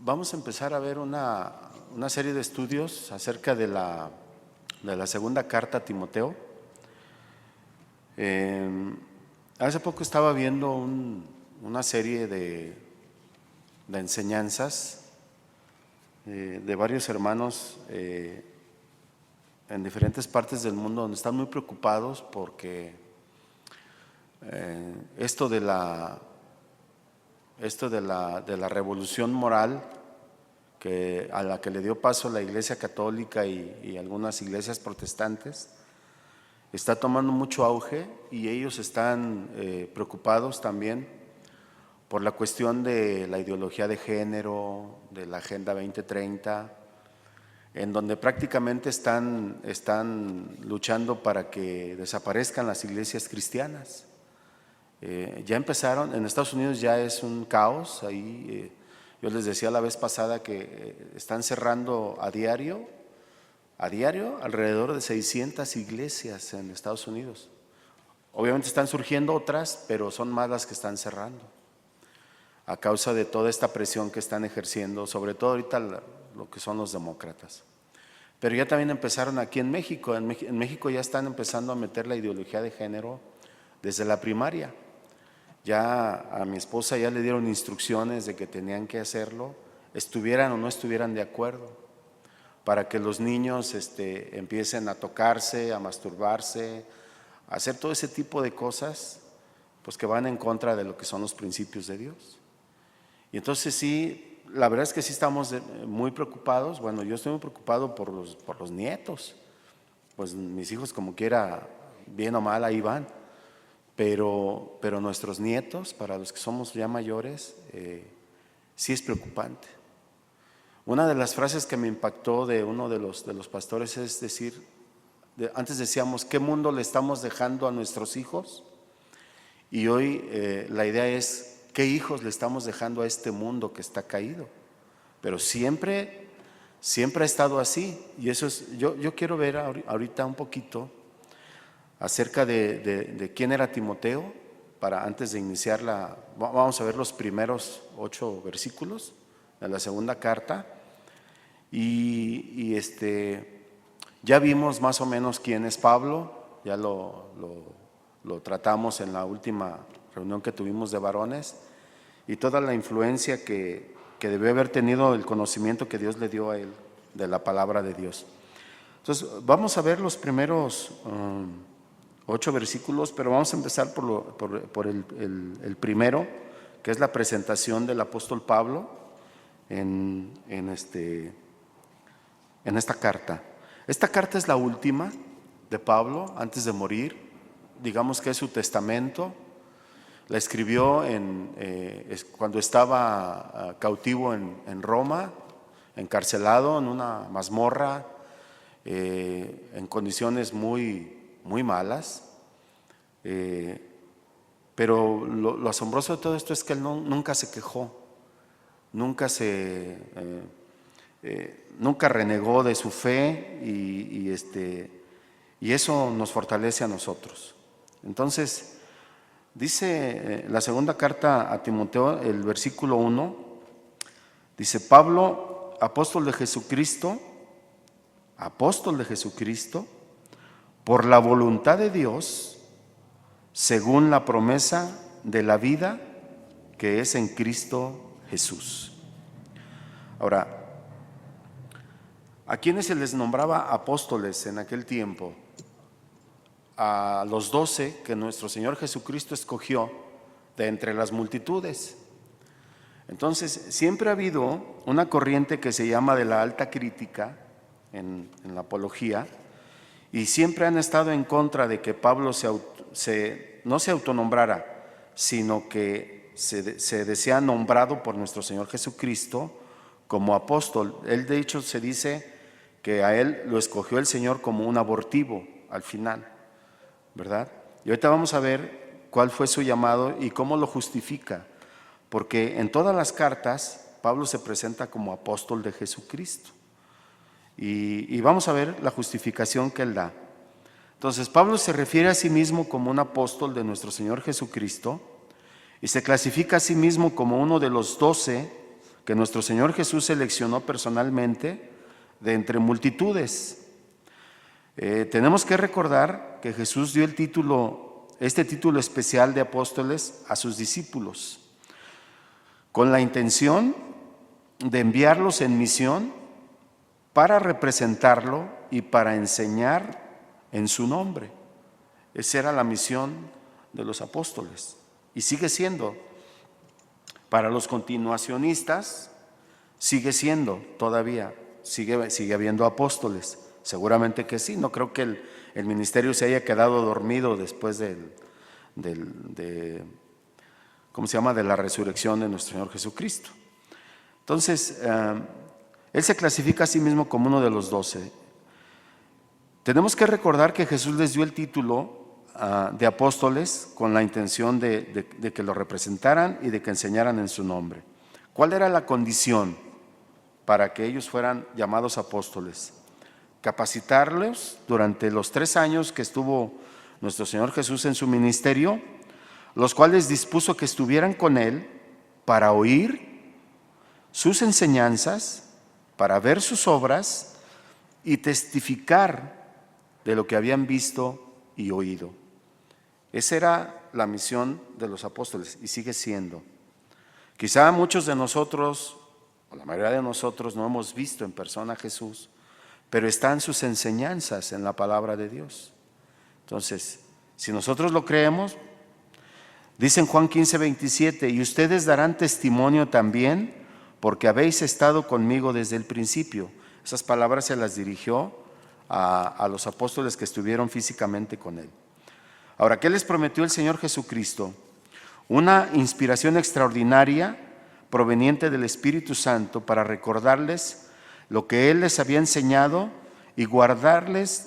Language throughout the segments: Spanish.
Vamos a empezar a ver una serie de estudios acerca de la segunda carta a Timoteo. Hace poco estaba viendo una serie de enseñanzas de varios hermanos en diferentes partes del mundo, donde están muy preocupados porque esto de la revolución moral a la que le dio paso la Iglesia Católica y algunas iglesias protestantes está tomando mucho auge, y ellos están preocupados también por la cuestión de la ideología de género, de la Agenda 2030, en donde prácticamente están luchando para que desaparezcan las iglesias cristianas. Ya empezaron, en Estados Unidos ya es un caos ahí. Yo les decía la vez pasada que están cerrando a diario alrededor de 600 iglesias en Estados Unidos. Obviamente están surgiendo otras, pero son más las que están cerrando a causa de toda esta presión que están ejerciendo, sobre todo ahorita lo que son los demócratas. Pero ya también empezaron aquí en México. En México ya están empezando a meter la ideología de género desde la primaria. Ya a mi esposa ya le dieron instrucciones de que tenían que hacerlo, estuvieran o no estuvieran de acuerdo, para que los niños empiecen a tocarse, a masturbarse, a hacer todo ese tipo de cosas, pues que van en contra de lo que son los principios de Dios. Y entonces sí, la verdad es que sí estamos muy preocupados. Bueno, yo estoy muy preocupado por los nietos, pues mis hijos como quiera, bien o mal, ahí van. Pero nuestros nietos, para los que somos ya mayores, sí es preocupante. Una de las frases que me impactó de uno de los pastores es decir, antes decíamos, ¿qué mundo le estamos dejando a nuestros hijos? Y hoy la idea es, ¿qué hijos le estamos dejando a este mundo que está caído? Pero siempre ha estado así. Y eso es, yo quiero ver ahorita un poquito acerca de quién era Timoteo, para antes de iniciar vamos a ver los primeros 8 versículos de la segunda carta, y ya vimos más o menos quién es Pablo, ya lo tratamos en la última reunión que tuvimos de varones, y toda la influencia que debió haber tenido, el conocimiento que Dios le dio a él de la palabra de Dios. Entonces vamos a ver los primeros 8 versículos, pero vamos a empezar por el primero, que es la presentación del apóstol Pablo en esta carta. Esta carta es la última de Pablo antes de morir, digamos que es su testamento. La escribió cuando estaba cautivo en Roma, encarcelado en una mazmorra, en condiciones muy malas, pero lo asombroso de todo esto es que él nunca se quejó, nunca renegó de su fe, y eso nos fortalece a nosotros. Entonces dice la segunda carta a Timoteo, el versículo 1, dice: Pablo, apóstol de Jesucristo, por la voluntad de Dios, según la promesa de la vida que es en Cristo Jesús. Ahora, ¿a quiénes se les nombraba apóstoles en aquel tiempo? A los 12 que nuestro Señor Jesucristo escogió de entre las multitudes. Entonces, siempre ha habido una corriente que se llama de la alta crítica en la apología, y siempre han estado en contra de que Pablo no se autonombrara, sino que se desea nombrado por nuestro Señor Jesucristo como apóstol. Él, de hecho, se dice que a él lo escogió el Señor como un abortivo al final, ¿verdad? Y ahorita vamos a ver cuál fue su llamado y cómo lo justifica, porque en todas las cartas Pablo se presenta como apóstol de Jesucristo. Y vamos a ver la justificación que él da. Entonces, Pablo se refiere a sí mismo como un apóstol de nuestro Señor Jesucristo, y se clasifica a sí mismo como uno de los 12 que nuestro Señor Jesús seleccionó personalmente de entre multitudes. Tenemos que recordar que Jesús dio este título especial de apóstoles a sus discípulos, con la intención de enviarlos en misión para representarlo y para enseñar en su nombre. Esa era la misión de los apóstoles y sigue siendo. Para los continuacionistas sigue siendo todavía, sigue habiendo apóstoles. Seguramente que sí, no creo que el ministerio se haya quedado dormido después de la resurrección de nuestro Señor Jesucristo. Entonces, Él se clasifica a sí mismo como uno de los 12. Tenemos que recordar que Jesús les dio el título de apóstoles con la intención de que lo representaran y de que enseñaran en su nombre. ¿Cuál era la condición para que ellos fueran llamados apóstoles? Capacitarlos durante los 3 años que estuvo nuestro Señor Jesús en su ministerio, los cuales dispuso que estuvieran con Él para oír sus enseñanzas, para ver sus obras y testificar de lo que habían visto y oído. Esa era la misión de los apóstoles y sigue siendo. Quizá muchos de nosotros, o la mayoría de nosotros, no hemos visto en persona a Jesús, pero están sus enseñanzas en la palabra de Dios. Entonces, si nosotros lo creemos, dice en Juan 15:27, y ustedes darán testimonio también, porque habéis estado conmigo desde el principio. Esas palabras se las dirigió a los apóstoles que estuvieron físicamente con Él. Ahora, ¿qué les prometió el Señor Jesucristo? Una inspiración extraordinaria proveniente del Espíritu Santo para recordarles lo que Él les había enseñado y guiarlos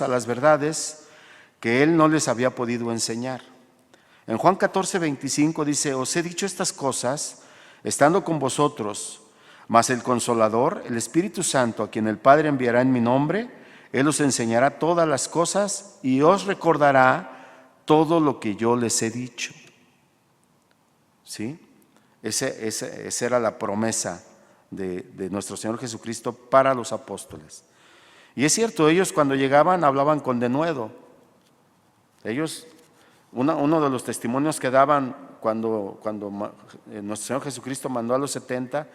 a las verdades que Él no les había podido enseñar. En Juan 14:25 dice, os he dicho estas cosas estando con vosotros, mas el Consolador, el Espíritu Santo, a quien el Padre enviará en mi nombre, Él os enseñará todas las cosas y os recordará todo lo que yo les he dicho. ¿Sí? Esa era la promesa de nuestro Señor Jesucristo para los apóstoles. Y es cierto, ellos cuando llegaban hablaban con denuedo. Ellos, uno de los testimonios que daban cuando nuestro Señor Jesucristo mandó a los 70,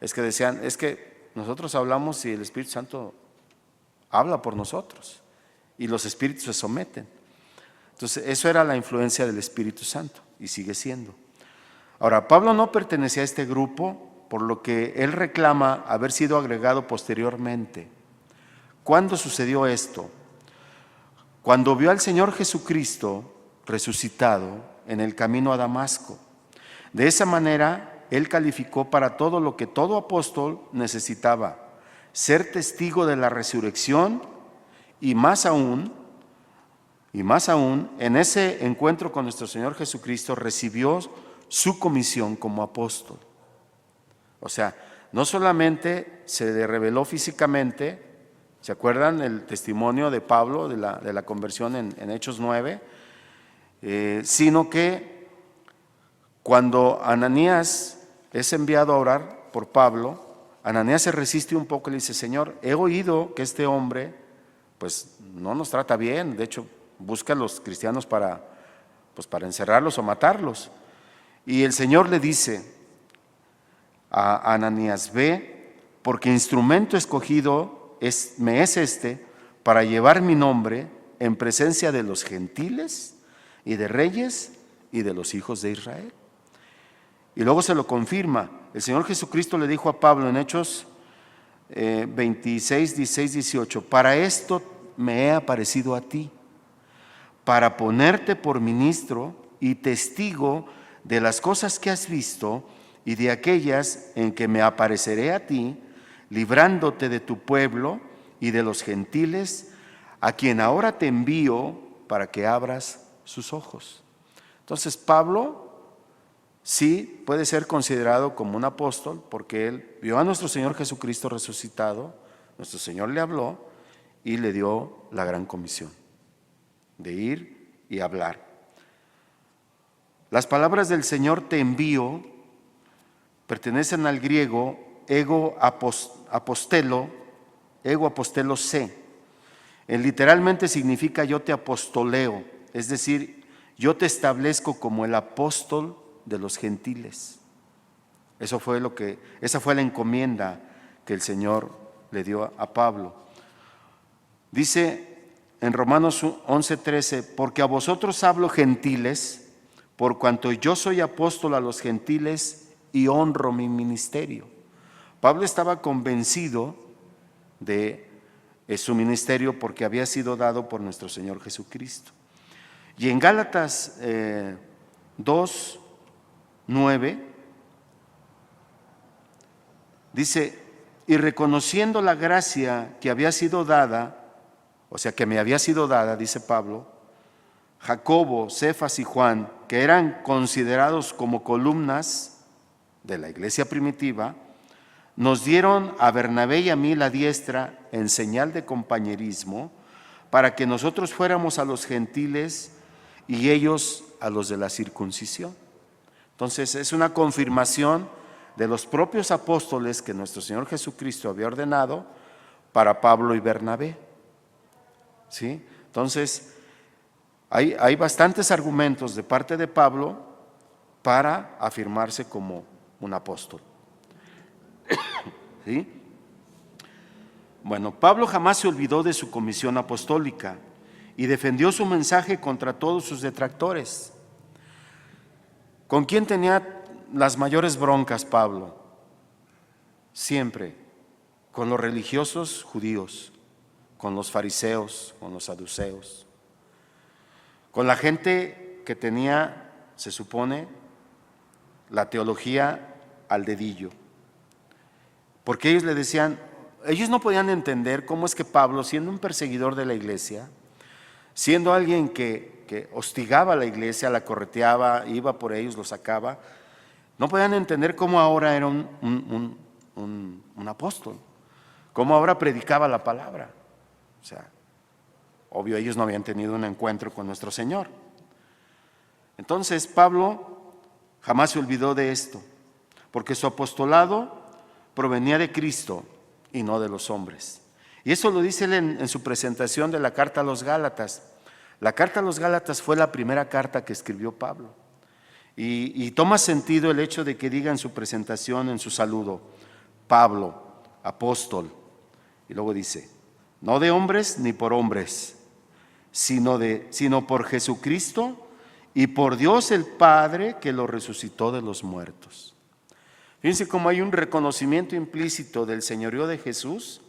es que decían, es que nosotros hablamos y el Espíritu Santo habla por nosotros y los espíritus se someten. Entonces, eso era la influencia del Espíritu Santo y sigue siendo. Ahora, Pablo no pertenecía a este grupo, por lo que él reclama haber sido agregado posteriormente. ¿Cuándo sucedió esto? Cuando vio al Señor Jesucristo resucitado en el camino a Damasco. De esa manera, él calificó para todo lo que todo apóstol necesitaba: ser testigo de la resurrección y más aún, en ese encuentro con nuestro Señor Jesucristo recibió su comisión como apóstol. O sea, no solamente se le reveló físicamente, ¿se acuerdan el testimonio de Pablo de la conversión en Hechos 9? Sino que cuando Ananías es enviado a orar por Pablo, Ananías se resiste un poco y le dice, Señor, he oído que este hombre pues no nos trata bien, de hecho busca a los cristianos para encerrarlos o matarlos. Y el Señor le dice a Ananías, ve, porque instrumento escogido me es este para llevar mi nombre en presencia de los gentiles y de reyes y de los hijos de Israel. Y luego se lo confirma. El Señor Jesucristo le dijo a Pablo en Hechos 26, 16, 18, para esto me he aparecido a ti, para ponerte por ministro y testigo de las cosas que has visto y de aquellas en que me apareceré a ti, librándote de tu pueblo y de los gentiles, a quien ahora te envío para que abras sus ojos. Entonces Pablo sí puede ser considerado como un apóstol porque él vio a nuestro Señor Jesucristo resucitado, nuestro Señor le habló y le dio la gran comisión de ir y hablar. Las palabras del Señor te envío pertenecen al griego ego apostelo se. Literalmente significa yo te apostoleo, es decir, yo te establezco como el apóstol de los gentiles. Esa fue la encomienda que el Señor le dio a Pablo. Dice en Romanos 11:13, porque a vosotros hablo gentiles, por cuanto yo soy apóstol a los gentiles y honro mi ministerio. Pablo estaba convencido de su ministerio porque había sido dado por nuestro Señor Jesucristo. Y en Gálatas 2:9 dice, y reconociendo la gracia que había sido dada, o sea que me había sido dada, dice Pablo, Jacobo, Cefas y Juan, que eran considerados como columnas de la iglesia primitiva, nos dieron a Bernabé y a mí la diestra en señal de compañerismo para que nosotros fuéramos a los gentiles y ellos a los de la circuncisión. Entonces es una confirmación de los propios apóstoles que nuestro Señor Jesucristo había ordenado para Pablo y Bernabé. ¿Sí? Entonces hay bastantes argumentos de parte de Pablo para afirmarse como un apóstol. ¿Sí? Bueno, Pablo jamás se olvidó de su comisión apostólica y defendió su mensaje contra todos sus detractores. ¿Con quién tenía las mayores broncas Pablo? Siempre con los religiosos judíos, con los fariseos, con los saduceos, con la gente que tenía, se supone, la teología al dedillo. Porque ellos le decían, ellos no podían entender cómo es que Pablo, siendo un perseguidor de la iglesia, siendo alguien que hostigaba a la iglesia, la correteaba, iba por ellos, los sacaba, no podían entender cómo ahora era un apóstol, cómo ahora predicaba la palabra. O sea, obvio ellos no habían tenido un encuentro con nuestro Señor. Entonces Pablo jamás se olvidó de esto, porque su apostolado provenía de Cristo y no de los hombres. Y eso lo dice él en su presentación de la carta a los Gálatas. La carta a los Gálatas fue la primera carta que escribió Pablo. Y toma sentido el hecho de que diga en su presentación, en su saludo, Pablo, apóstol. Y luego dice, no de hombres ni por hombres, sino por Jesucristo y por Dios el Padre que lo resucitó de los muertos. Fíjense cómo hay un reconocimiento implícito del señorío de Jesús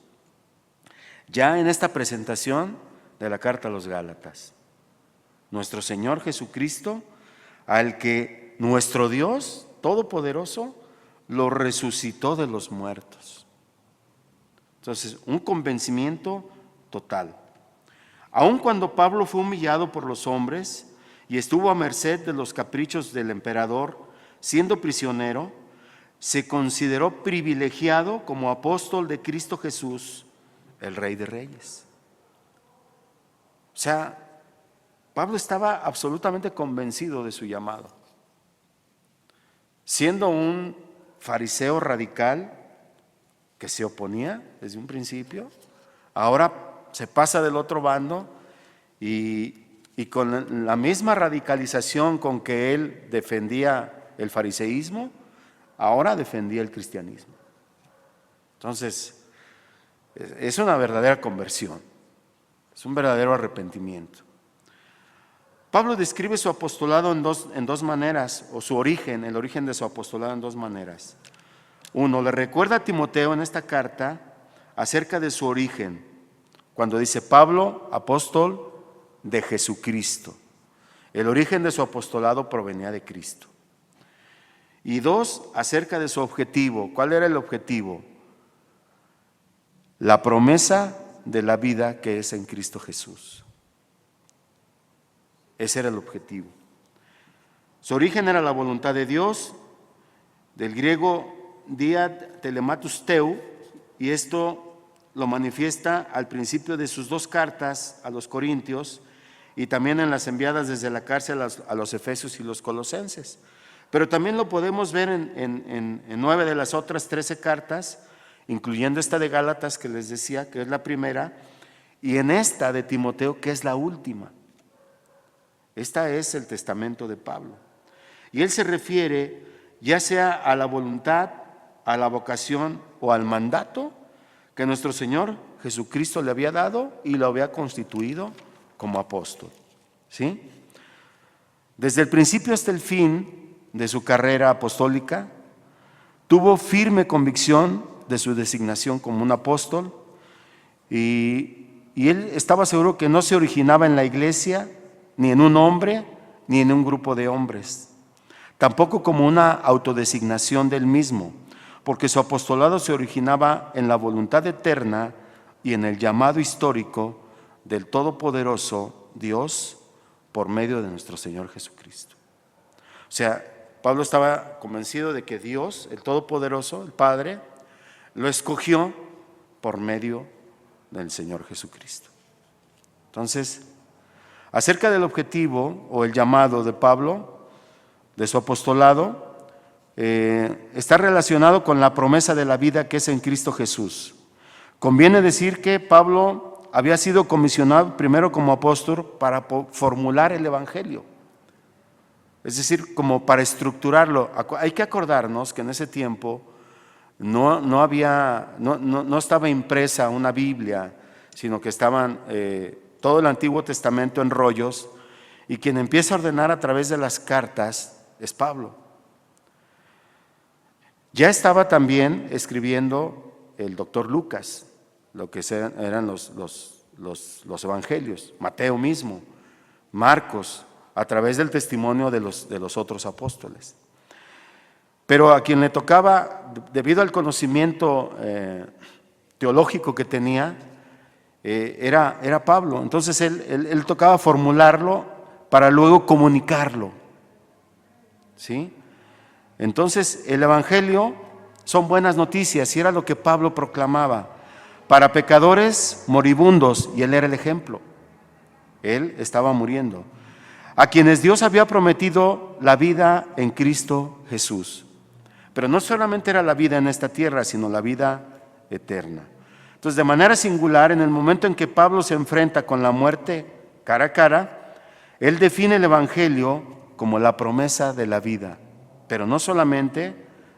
ya en esta presentación de la carta a los Gálatas. Nuestro Señor Jesucristo, al que nuestro Dios Todopoderoso lo resucitó de los muertos. Entonces, un convencimiento total. Aun cuando Pablo fue humillado por los hombres y estuvo a merced de los caprichos del emperador, siendo prisionero, se consideró privilegiado como apóstol de Cristo Jesús, el Rey de Reyes. O sea, Pablo estaba absolutamente convencido de su llamado. Siendo un fariseo radical que se oponía desde un principio, ahora se pasa del otro bando y con la misma radicalización con que él defendía el fariseísmo, ahora defendía el cristianismo. Entonces, es una verdadera conversión, es un verdadero arrepentimiento. Pablo describe su apostolado en dos maneras, o su origen, el origen de su apostolado en dos maneras. Uno, le recuerda a Timoteo en esta carta acerca de su origen, cuando dice Pablo, apóstol de Jesucristo. El origen de su apostolado provenía de Cristo. Y dos, acerca de su objetivo. ¿Cuál era el objetivo? La promesa de la vida que es en Cristo Jesús. Ese era el objetivo. Su origen era la voluntad de Dios, del griego dia telematus teu, y esto lo manifiesta al principio de sus dos cartas a los Corintios y también en las enviadas desde la cárcel a los Efesios y los Colosenses. Pero también lo podemos ver en 9 de las otras 13 cartas, incluyendo esta de Gálatas que les decía, que es la primera, y en esta de Timoteo, que es la última. Esta es el testamento de Pablo. Y él se refiere ya sea a la voluntad, a la vocación o al mandato que nuestro Señor Jesucristo le había dado y lo había constituido como apóstol. ¿Sí? Desde el principio hasta el fin de su carrera apostólica, tuvo firme convicción de su designación como un apóstol y él estaba seguro que no se originaba en la iglesia, ni en un hombre, ni en un grupo de hombres, tampoco como una autodesignación del mismo, porque su apostolado se originaba en la voluntad eterna y en el llamado histórico del Todopoderoso Dios por medio de nuestro Señor Jesucristo. O sea, Pablo estaba convencido de que Dios, el Todopoderoso, el Padre, lo escogió por medio del Señor Jesucristo. Entonces, acerca del objetivo o el llamado de Pablo, de su apostolado, está relacionado con la promesa de la vida que es en Cristo Jesús. Conviene decir que Pablo había sido comisionado primero como apóstol para formular el Evangelio, es decir, como para estructurarlo. Hay que acordarnos que en ese tiempo no estaba impresa una Biblia, sino que estaban todo el Antiguo Testamento en rollos, y quien empieza a ordenar a través de las cartas es Pablo. Ya estaba también escribiendo el doctor Lucas, lo que eran los evangelios, Mateo mismo, Marcos, a través del testimonio de los otros apóstoles. Pero a quien le tocaba, debido al conocimiento teológico que tenía, era Pablo. Entonces él tocaba formularlo para luego comunicarlo. ¿Sí? Entonces el Evangelio son buenas noticias y era lo que Pablo proclamaba para pecadores moribundos, y él era el ejemplo. Él estaba muriendo, a quienes Dios había prometido la vida en Cristo Jesús. Pero no solamente era la vida en esta tierra, sino la vida eterna. Entonces, de manera singular, en el momento en que Pablo se enfrenta con la muerte cara a cara, él define el Evangelio como la promesa de la vida, pero no solamente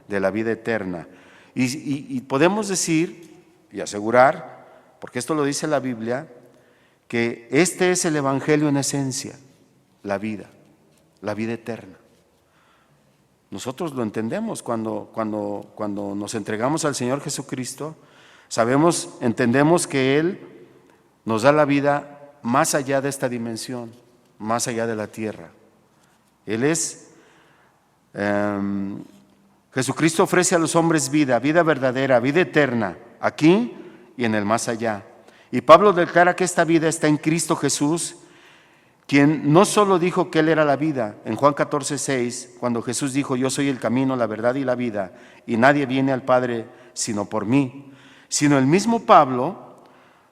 de la vida eterna. Y podemos decir y asegurar, porque esto lo dice la Biblia, que este es el Evangelio en esencia, la vida eterna. Nosotros lo entendemos cuando nos entregamos al Señor Jesucristo, entendemos que Él nos da la vida más allá de esta dimensión, más allá de la tierra. Jesucristo ofrece a los hombres vida verdadera, vida eterna, aquí y en el más allá. Y Pablo declara que esta vida está en Cristo Jesús, quien no solo dijo que Él era la vida, en Juan 14:6, cuando Jesús dijo: yo soy el camino, la verdad y la vida, y nadie viene al Padre sino por mí, sino el mismo Pablo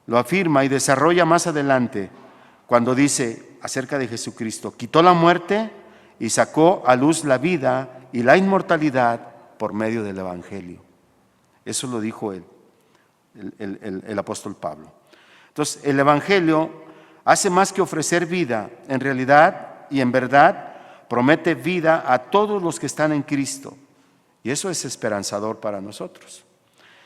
lo afirma y desarrolla más adelante, cuando dice acerca de Jesucristo: quitó la muerte y sacó a luz la vida y la inmortalidad por medio del Evangelio. Eso lo dijo el apóstol Pablo. Entonces, el Evangelio hace más que ofrecer vida, en realidad y en verdad promete vida a todos los que están en Cristo, y eso es esperanzador para nosotros.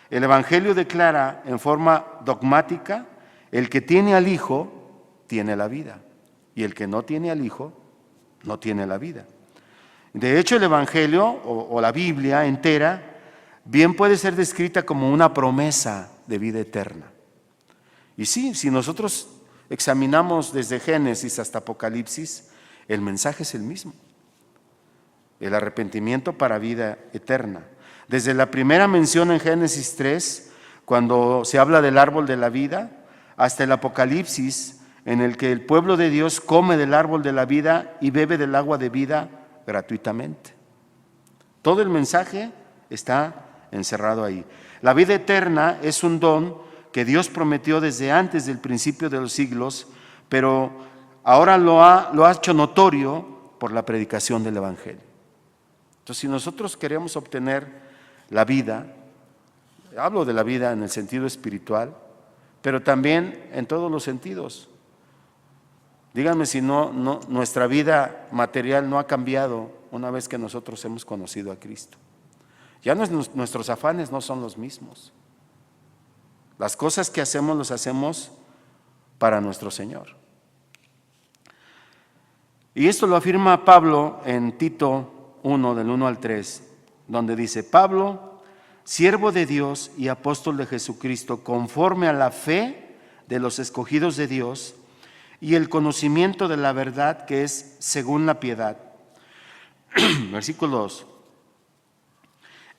El Evangelio declara en forma dogmática: el que tiene al Hijo tiene la vida, y el que no tiene al Hijo no tiene la vida. De hecho, el Evangelio o la Biblia entera bien puede ser descrita como una promesa de vida eterna. Y sí, si nosotros examinamos desde Génesis hasta Apocalipsis, el mensaje es el mismo: el arrepentimiento para vida eterna. Desde la primera mención en Génesis 3, cuando se habla del árbol de la vida, hasta el Apocalipsis, en el que el pueblo de Dios come del árbol de la vida y bebe del agua de vida gratuitamente. Todo el mensaje está encerrado ahí. La vida eterna es un don que Dios prometió desde antes del principio de los siglos, pero ahora lo ha hecho notorio por la predicación del Evangelio. Entonces, si nosotros queremos obtener la vida, hablo de la vida en el sentido espiritual, pero también en todos los sentidos. Díganme si nuestra vida material no ha cambiado una vez que nosotros hemos conocido a Cristo. Ya nuestros afanes no son los mismos. Las cosas que hacemos las hacemos para nuestro Señor. Y esto lo afirma Pablo en Tito 1, del 1 al 3, donde dice: Pablo, siervo de Dios y apóstol de Jesucristo, conforme a la fe de los escogidos de Dios y el conocimiento de la verdad que es según la piedad. Versículo 2.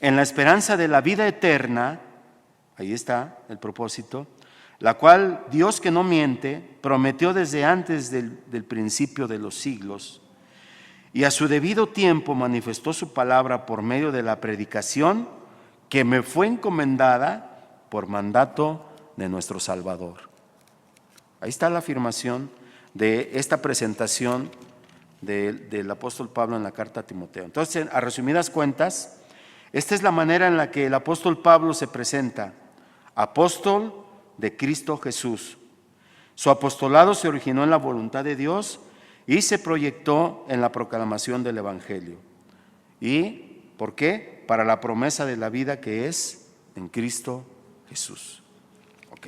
En la esperanza de la vida eterna, ahí está el propósito, la cual Dios, que no miente, prometió desde antes del principio de los siglos, y a su debido tiempo manifestó su palabra por medio de la predicación que me fue encomendada por mandato de nuestro Salvador. Ahí está la afirmación de esta presentación del apóstol Pablo en la carta a Timoteo. Entonces, a resumidas cuentas, esta es la manera en la que el apóstol Pablo se presenta: apóstol de Cristo Jesús. Su apostolado se originó en la voluntad de Dios y se proyectó en la proclamación del Evangelio. ¿Y por qué? Para la promesa de la vida que es en Cristo Jesús. Ok.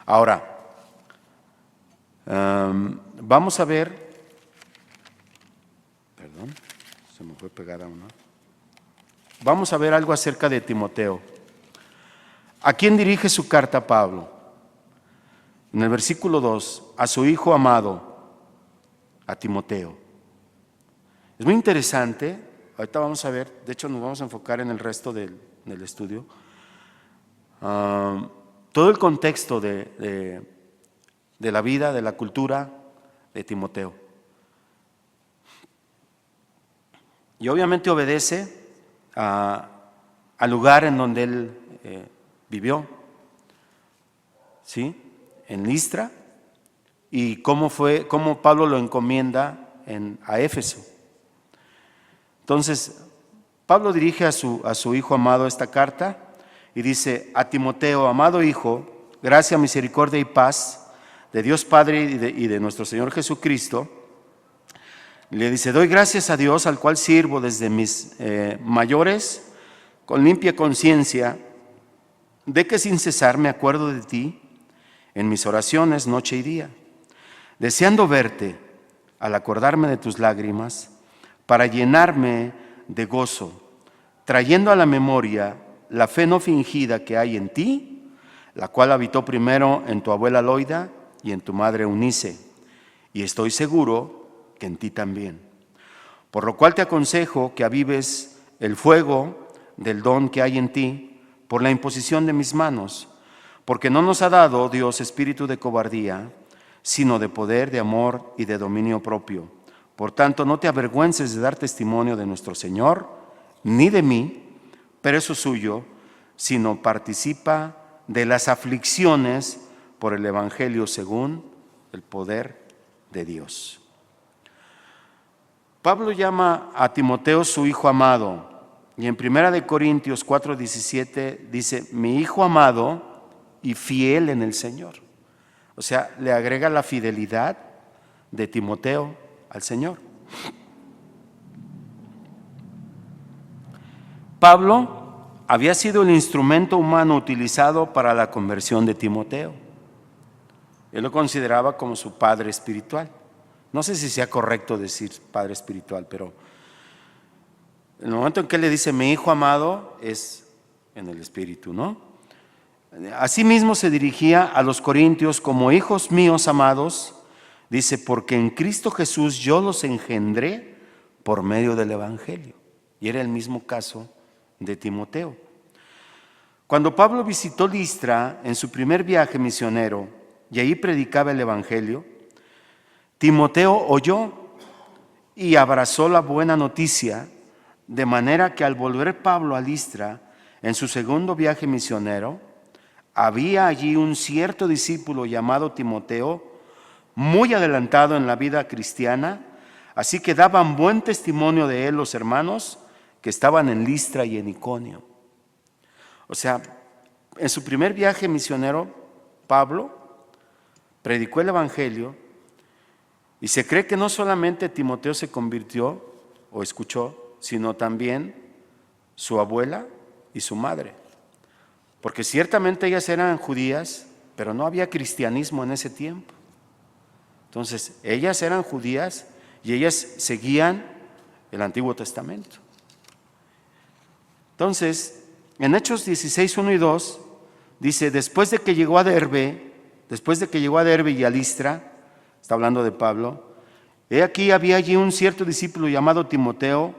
Ahora, vamos a ver, perdón, se me fue pegada una. Vamos a ver algo acerca de Timoteo. ¿A quién dirige su carta Pablo? En el versículo 2, a su hijo amado, a Timoteo. Es muy interesante, ahorita vamos a ver, de hecho nos vamos a enfocar en el resto del estudio, todo el contexto de la vida, de la cultura de Timoteo. Y obviamente obedece al lugar en donde él vivió, ¿sí? En Listra, y cómo Pablo lo encomienda a Éfeso. Entonces, Pablo dirige a su hijo amado esta carta y dice: a Timoteo, amado hijo, gracia, misericordia y paz de Dios Padre y de nuestro Señor Jesucristo. Le dice: doy gracias a Dios, al cual sirvo desde mis mayores con limpia conciencia, de que sin cesar me acuerdo de ti en mis oraciones noche y día, deseando verte al acordarme de tus lágrimas, para llenarme de gozo, trayendo a la memoria la fe no fingida que hay en ti, la cual habitó primero en tu abuela Loida y en tu madre Eunice, y estoy seguro que en ti también. Por lo cual te aconsejo que avives el fuego del don que hay en ti por la imposición de mis manos, porque no nos ha dado Dios espíritu de cobardía, sino de poder, de amor y de dominio propio. Por tanto, no te avergüences de dar testimonio de nuestro Señor, ni de mí, preso suyo, sino participa de las aflicciones por el Evangelio según el poder de Dios. Pablo llama a Timoteo su hijo amado, y en 1 Corintios 4:17 dice: mi hijo amado y fiel en el Señor. O sea, le agrega la fidelidad de Timoteo al Señor. Pablo había sido el instrumento humano utilizado para la conversión de Timoteo. Él lo consideraba como su padre espiritual. No sé si sea correcto decir padre espiritual, pero en el momento en que él le dice mi hijo amado es en el espíritu, ¿no? Asimismo se dirigía a los corintios como hijos míos amados, dice, porque en Cristo Jesús yo los engendré por medio del Evangelio. Y era el mismo caso de Timoteo. Cuando Pablo visitó Listra en su primer viaje misionero y ahí predicaba el Evangelio, Timoteo oyó y abrazó la buena noticia, de manera que al volver Pablo a Listra en su segundo viaje misionero, había allí un cierto discípulo llamado Timoteo, muy adelantado en la vida cristiana, así que daban buen testimonio de él los hermanos que estaban en Listra y en Iconio. O sea, en su primer viaje misionero, Pablo predicó el Evangelio y se cree que no solamente Timoteo se convirtió o escuchó, sino también su abuela y su madre. Porque ciertamente ellas eran judías, pero no había cristianismo en ese tiempo. Entonces, ellas eran judías y ellas seguían el Antiguo Testamento. Entonces, en Hechos 16, 1 y 2, dice, después de que llegó a Derbe y a Listra, está hablando de Pablo, he aquí había allí un cierto discípulo llamado Timoteo,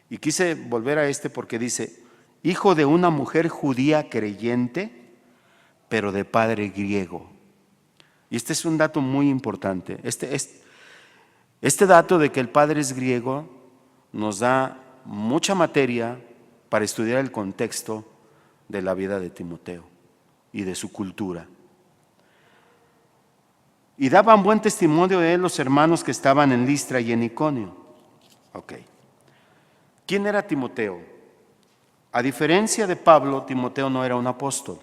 y quise volver a porque dice, hijo de una mujer judía creyente, pero de padre griego. Y este es un dato muy importante. Este dato de que el padre es griego nos da mucha materia para estudiar el contexto de la vida de Timoteo y de su cultura. Y daban buen testimonio de él los hermanos que estaban en Listra y en Iconio. Ok. ¿Quién era Timoteo? A diferencia de Pablo, Timoteo no era un apóstol.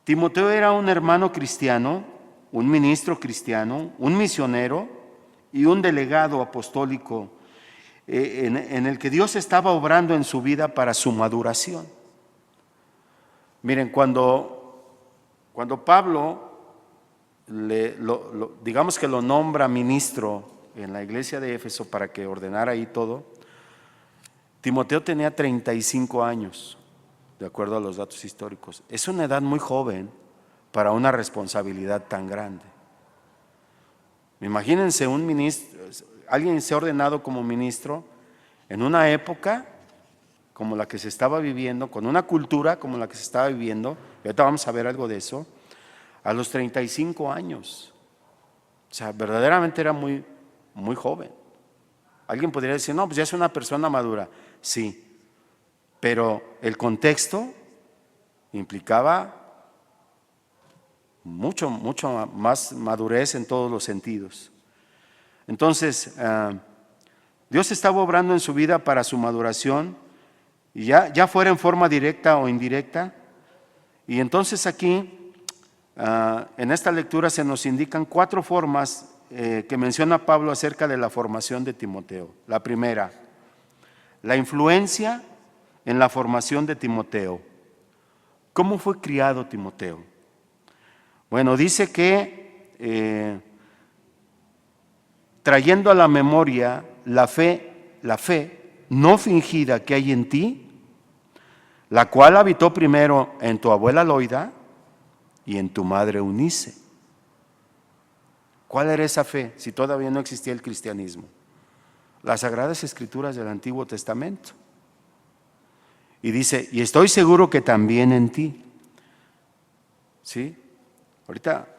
Timoteo era un hermano cristiano, un ministro cristiano, un misionero y un delegado apostólico en el que Dios estaba obrando en su vida para su maduración. Miren, cuando Pablo, digamos que lo nombra ministro en la iglesia de Éfeso para que ordenara ahí todo, Timoteo tenía 35 años, de acuerdo a los datos históricos. Es una edad muy joven para una responsabilidad tan grande. Imagínense un ministro, alguien se ha ordenado como ministro en una época como la que se estaba viviendo, con una cultura como la que se estaba viviendo, y ahorita vamos a ver algo de eso, a los 35 años. O sea, verdaderamente era muy, muy joven. Alguien podría decir, no, pues ya es una persona madura. Sí, pero el contexto implicaba mucho más madurez en todos los sentidos. Entonces, Dios estaba obrando en su vida para su maduración, y ya fuera en forma directa o indirecta. Y entonces aquí, en esta lectura se nos indican 4 formas que menciona Pablo acerca de la formación de Timoteo. La primera, la influencia en la formación de Timoteo. ¿Cómo fue criado Timoteo? Bueno, dice que trayendo a la memoria la fe no fingida que hay en ti, la cual habitó primero en tu abuela Loida y en tu madre Eunice. ¿Cuál era esa fe si todavía no existía el cristianismo? Las Sagradas Escrituras del Antiguo Testamento. Y dice, y estoy seguro que también en ti. ¿Sí? Ahorita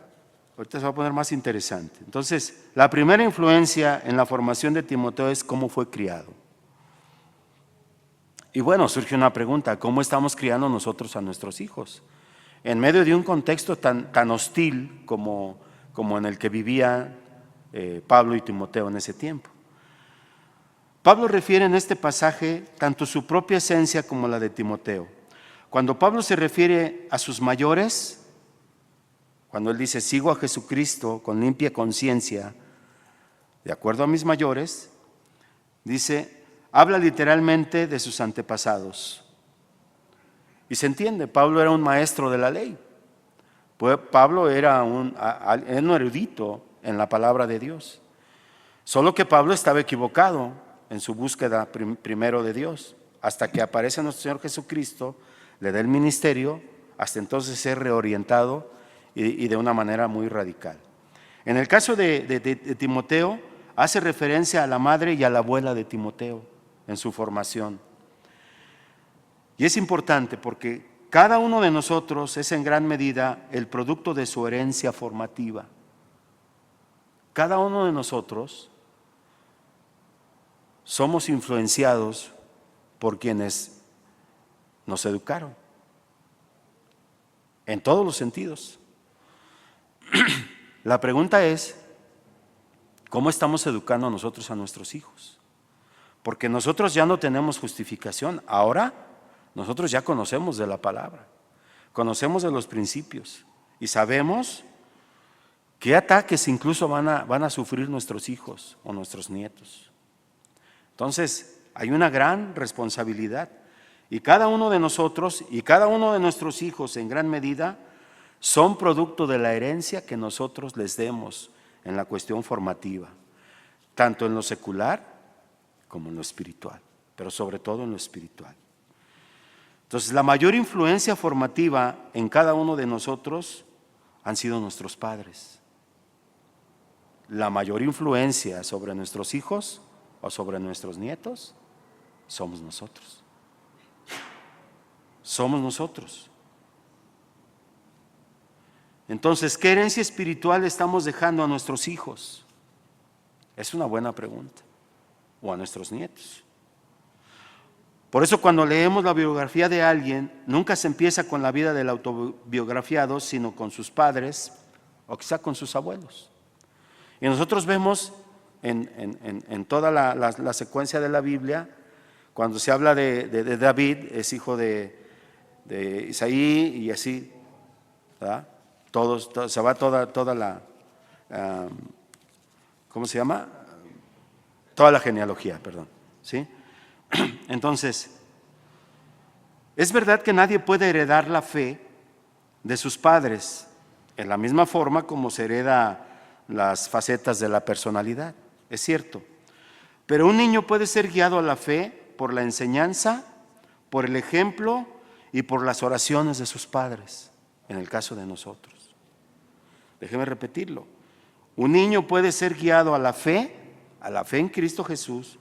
se va a poner más interesante. Entonces, la primera influencia en la formación de Timoteo es cómo fue criado. Y bueno, surge una pregunta, ¿cómo estamos criando nosotros a nuestros hijos? En medio de un contexto tan hostil como en el que vivía Pablo y Timoteo en ese tiempo. Pablo refiere en este pasaje tanto su propia esencia como la de Timoteo. Cuando Pablo se refiere a sus mayores, cuando él dice, sigo a Jesucristo con limpia conciencia, de acuerdo a mis mayores, dice, habla literalmente de sus antepasados. Y se entiende, Pablo era un maestro de la ley. Pablo era un erudito en la palabra de Dios. Solo que Pablo estaba equivocado en su búsqueda primero de Dios. Hasta que aparece nuestro Señor Jesucristo, le da el ministerio, hasta entonces ser reorientado y de una manera muy radical. En el caso de Timoteo, hace referencia a la madre y a la abuela de Timoteo en su formación. Y es importante porque cada uno de nosotros es en gran medida el producto de su herencia formativa. Cada uno de nosotros somos influenciados por quienes nos educaron, en todos los sentidos. La pregunta es, ¿cómo estamos educando nosotros a nuestros hijos? porque nosotros ya no tenemos justificación. Ahora nosotros ya conocemos de la palabra, conocemos de los principios y sabemos qué ataques incluso van a sufrir nuestros hijos o nuestros nietos. Entonces, hay una gran responsabilidad y cada uno de nosotros y cada uno de nuestros hijos en gran medida son producto de la herencia que nosotros les demos en la cuestión formativa, tanto en lo secular como en lo espiritual, pero sobre todo en lo espiritual. Entonces, la mayor influencia formativa en cada uno de nosotros han sido nuestros padres. La mayor influencia sobre nuestros hijos o sobre nuestros nietos somos nosotros. Somos nosotros. Entonces, ¿qué herencia espiritual estamos dejando a nuestros hijos? Es una buena pregunta. O a nuestros nietos. Por eso cuando leemos la biografía de alguien, nunca se empieza con la vida del autobiografiado, sino con sus padres o quizá con sus abuelos. Y nosotros vemos en toda la secuencia de la Biblia, cuando se habla de David, es hijo de Isaí y así, ¿verdad? Se va toda la, ¿cómo se llama? Toda la genealogía, perdón, ¿sí? Entonces, es verdad que nadie puede heredar la fe de sus padres en la misma forma como se hereda las facetas de la personalidad, es cierto. Pero un niño puede ser guiado a la fe por la enseñanza, por el ejemplo y por las oraciones de sus padres, en el caso de nosotros. Déjeme repetirlo. Un niño puede ser guiado a la fe en Cristo Jesús,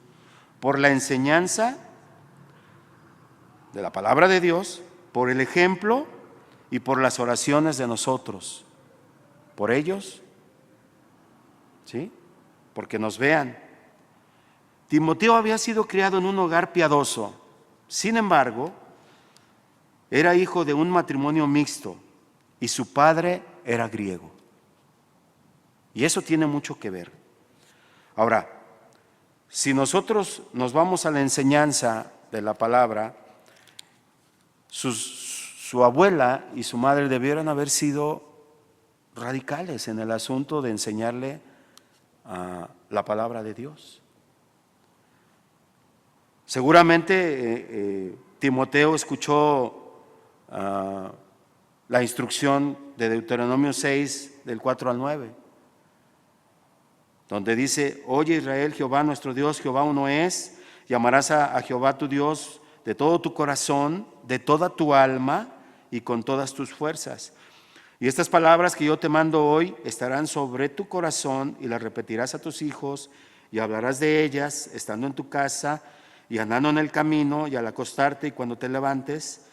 por la enseñanza de la palabra de Dios, por el ejemplo y por las oraciones de nosotros, por ellos, ¿sí? Porque nos vean. Timoteo había sido criado en un hogar piadoso, sin embargo, era hijo de un matrimonio mixto y su padre era griego. Y eso tiene mucho que ver. Ahora, si nosotros nos vamos a la enseñanza de la palabra, su abuela y su madre debieron haber sido radicales en el asunto de enseñarle la palabra de Dios. Seguramente Timoteo escuchó la instrucción de Deuteronomio 6, del 4 al 9. Donde dice: oye Israel, Jehová nuestro Dios, Jehová uno es, y amarás a Jehová tu Dios de todo tu corazón, de toda tu alma y con todas tus fuerzas. Y estas palabras que yo te mando hoy estarán sobre tu corazón y las repetirás a tus hijos y hablarás de ellas estando en tu casa y andando en el camino y al acostarte y cuando te levantes,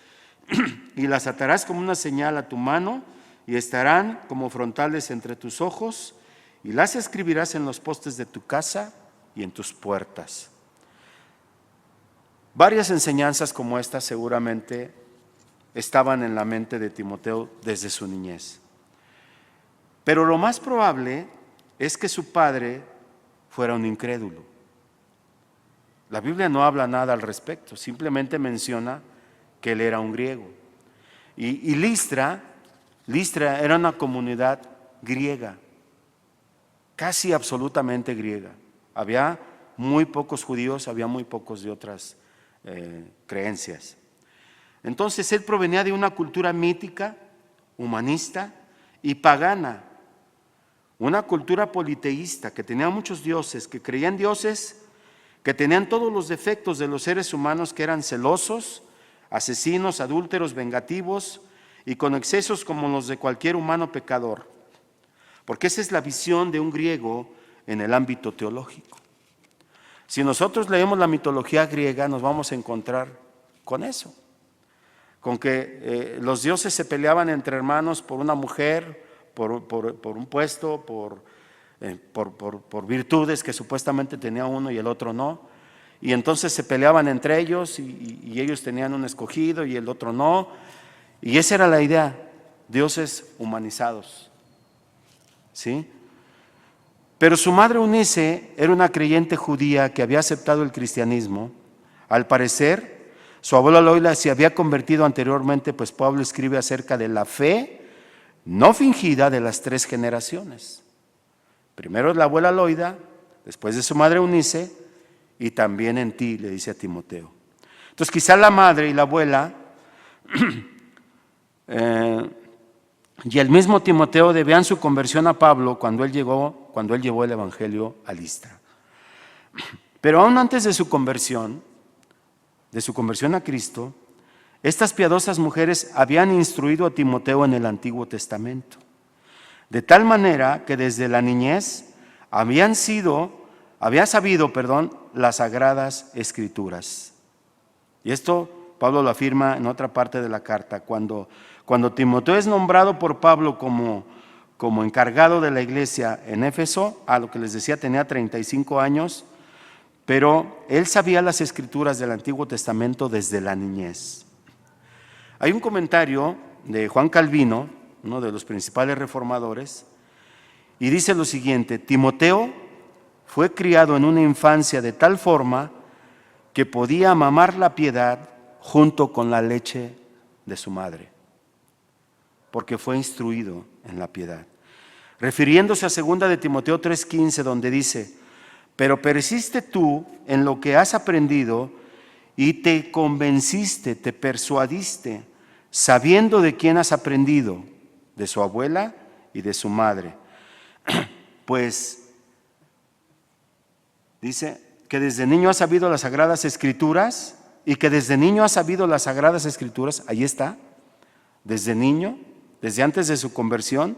y las atarás como una señal a tu mano y estarán como frontales entre tus ojos, y las escribirás en los postes de tu casa y en tus puertas. Varias enseñanzas como esta seguramente estaban en la mente de Timoteo desde su niñez. Pero lo más probable es que su padre fuera un incrédulo. La Biblia no habla nada al respecto, simplemente menciona que él era un griego. Y Listra era una comunidad griega, casi absolutamente griega. Había muy pocos judíos, había muy pocos de otras creencias. Entonces él provenía de una cultura mítica, humanista y pagana, una cultura politeísta que tenía muchos dioses, que creían dioses que tenían todos los defectos de los seres humanos, que eran celosos, asesinos, adúlteros, vengativos y con excesos como los de cualquier humano pecador. Porque esa es la visión de un griego en el ámbito teológico. Si nosotros leemos la mitología griega, nos vamos a encontrar con eso, con que los dioses se peleaban entre hermanos por una mujer, por un puesto, por virtudes que supuestamente tenía uno y el otro no, y entonces se peleaban entre ellos y ellos tenían un escogido y el otro no, y esa era la idea, dioses humanizados, ¿sí? Pero su madre Eunice era una creyente judía que había aceptado el cristianismo. Al parecer, su abuela Loida se había convertido anteriormente, pues Pablo escribe acerca de la fe no fingida de las 3 generaciones. Primero es la abuela Loida, después de su madre Eunice, y también en ti, le dice a Timoteo. Entonces quizá la madre y la abuela y el mismo Timoteo debían su conversión a Pablo cuando él llevó el evangelio a Listra. Pero aún antes de su conversión a Cristo, estas piadosas mujeres habían instruido a Timoteo en el Antiguo Testamento, de tal manera que desde la niñez había sabido las Sagradas Escrituras. Y esto Pablo lo afirma en otra parte de la carta, cuando Timoteo es nombrado por Pablo como encargado de la iglesia en Éfeso, a lo que les decía tenía 35 años, pero él sabía las Escrituras del Antiguo Testamento desde la niñez. Hay un comentario de Juan Calvino, uno de los principales reformadores, y dice lo siguiente: Timoteo fue criado en una infancia de tal forma que podía mamar la piedad junto con la leche de su madre, porque fue instruido en la piedad. Refiriéndose a 2 de Timoteo 3:15, donde dice: pero persiste tú en lo que has aprendido y te convenciste, te persuadiste, sabiendo de quién has aprendido, de su abuela y de su madre. Pues dice que desde niño has sabido las Sagradas Escrituras, y que desde niño has sabido las Sagradas Escrituras, ahí está, desde niño, desde antes de su conversión,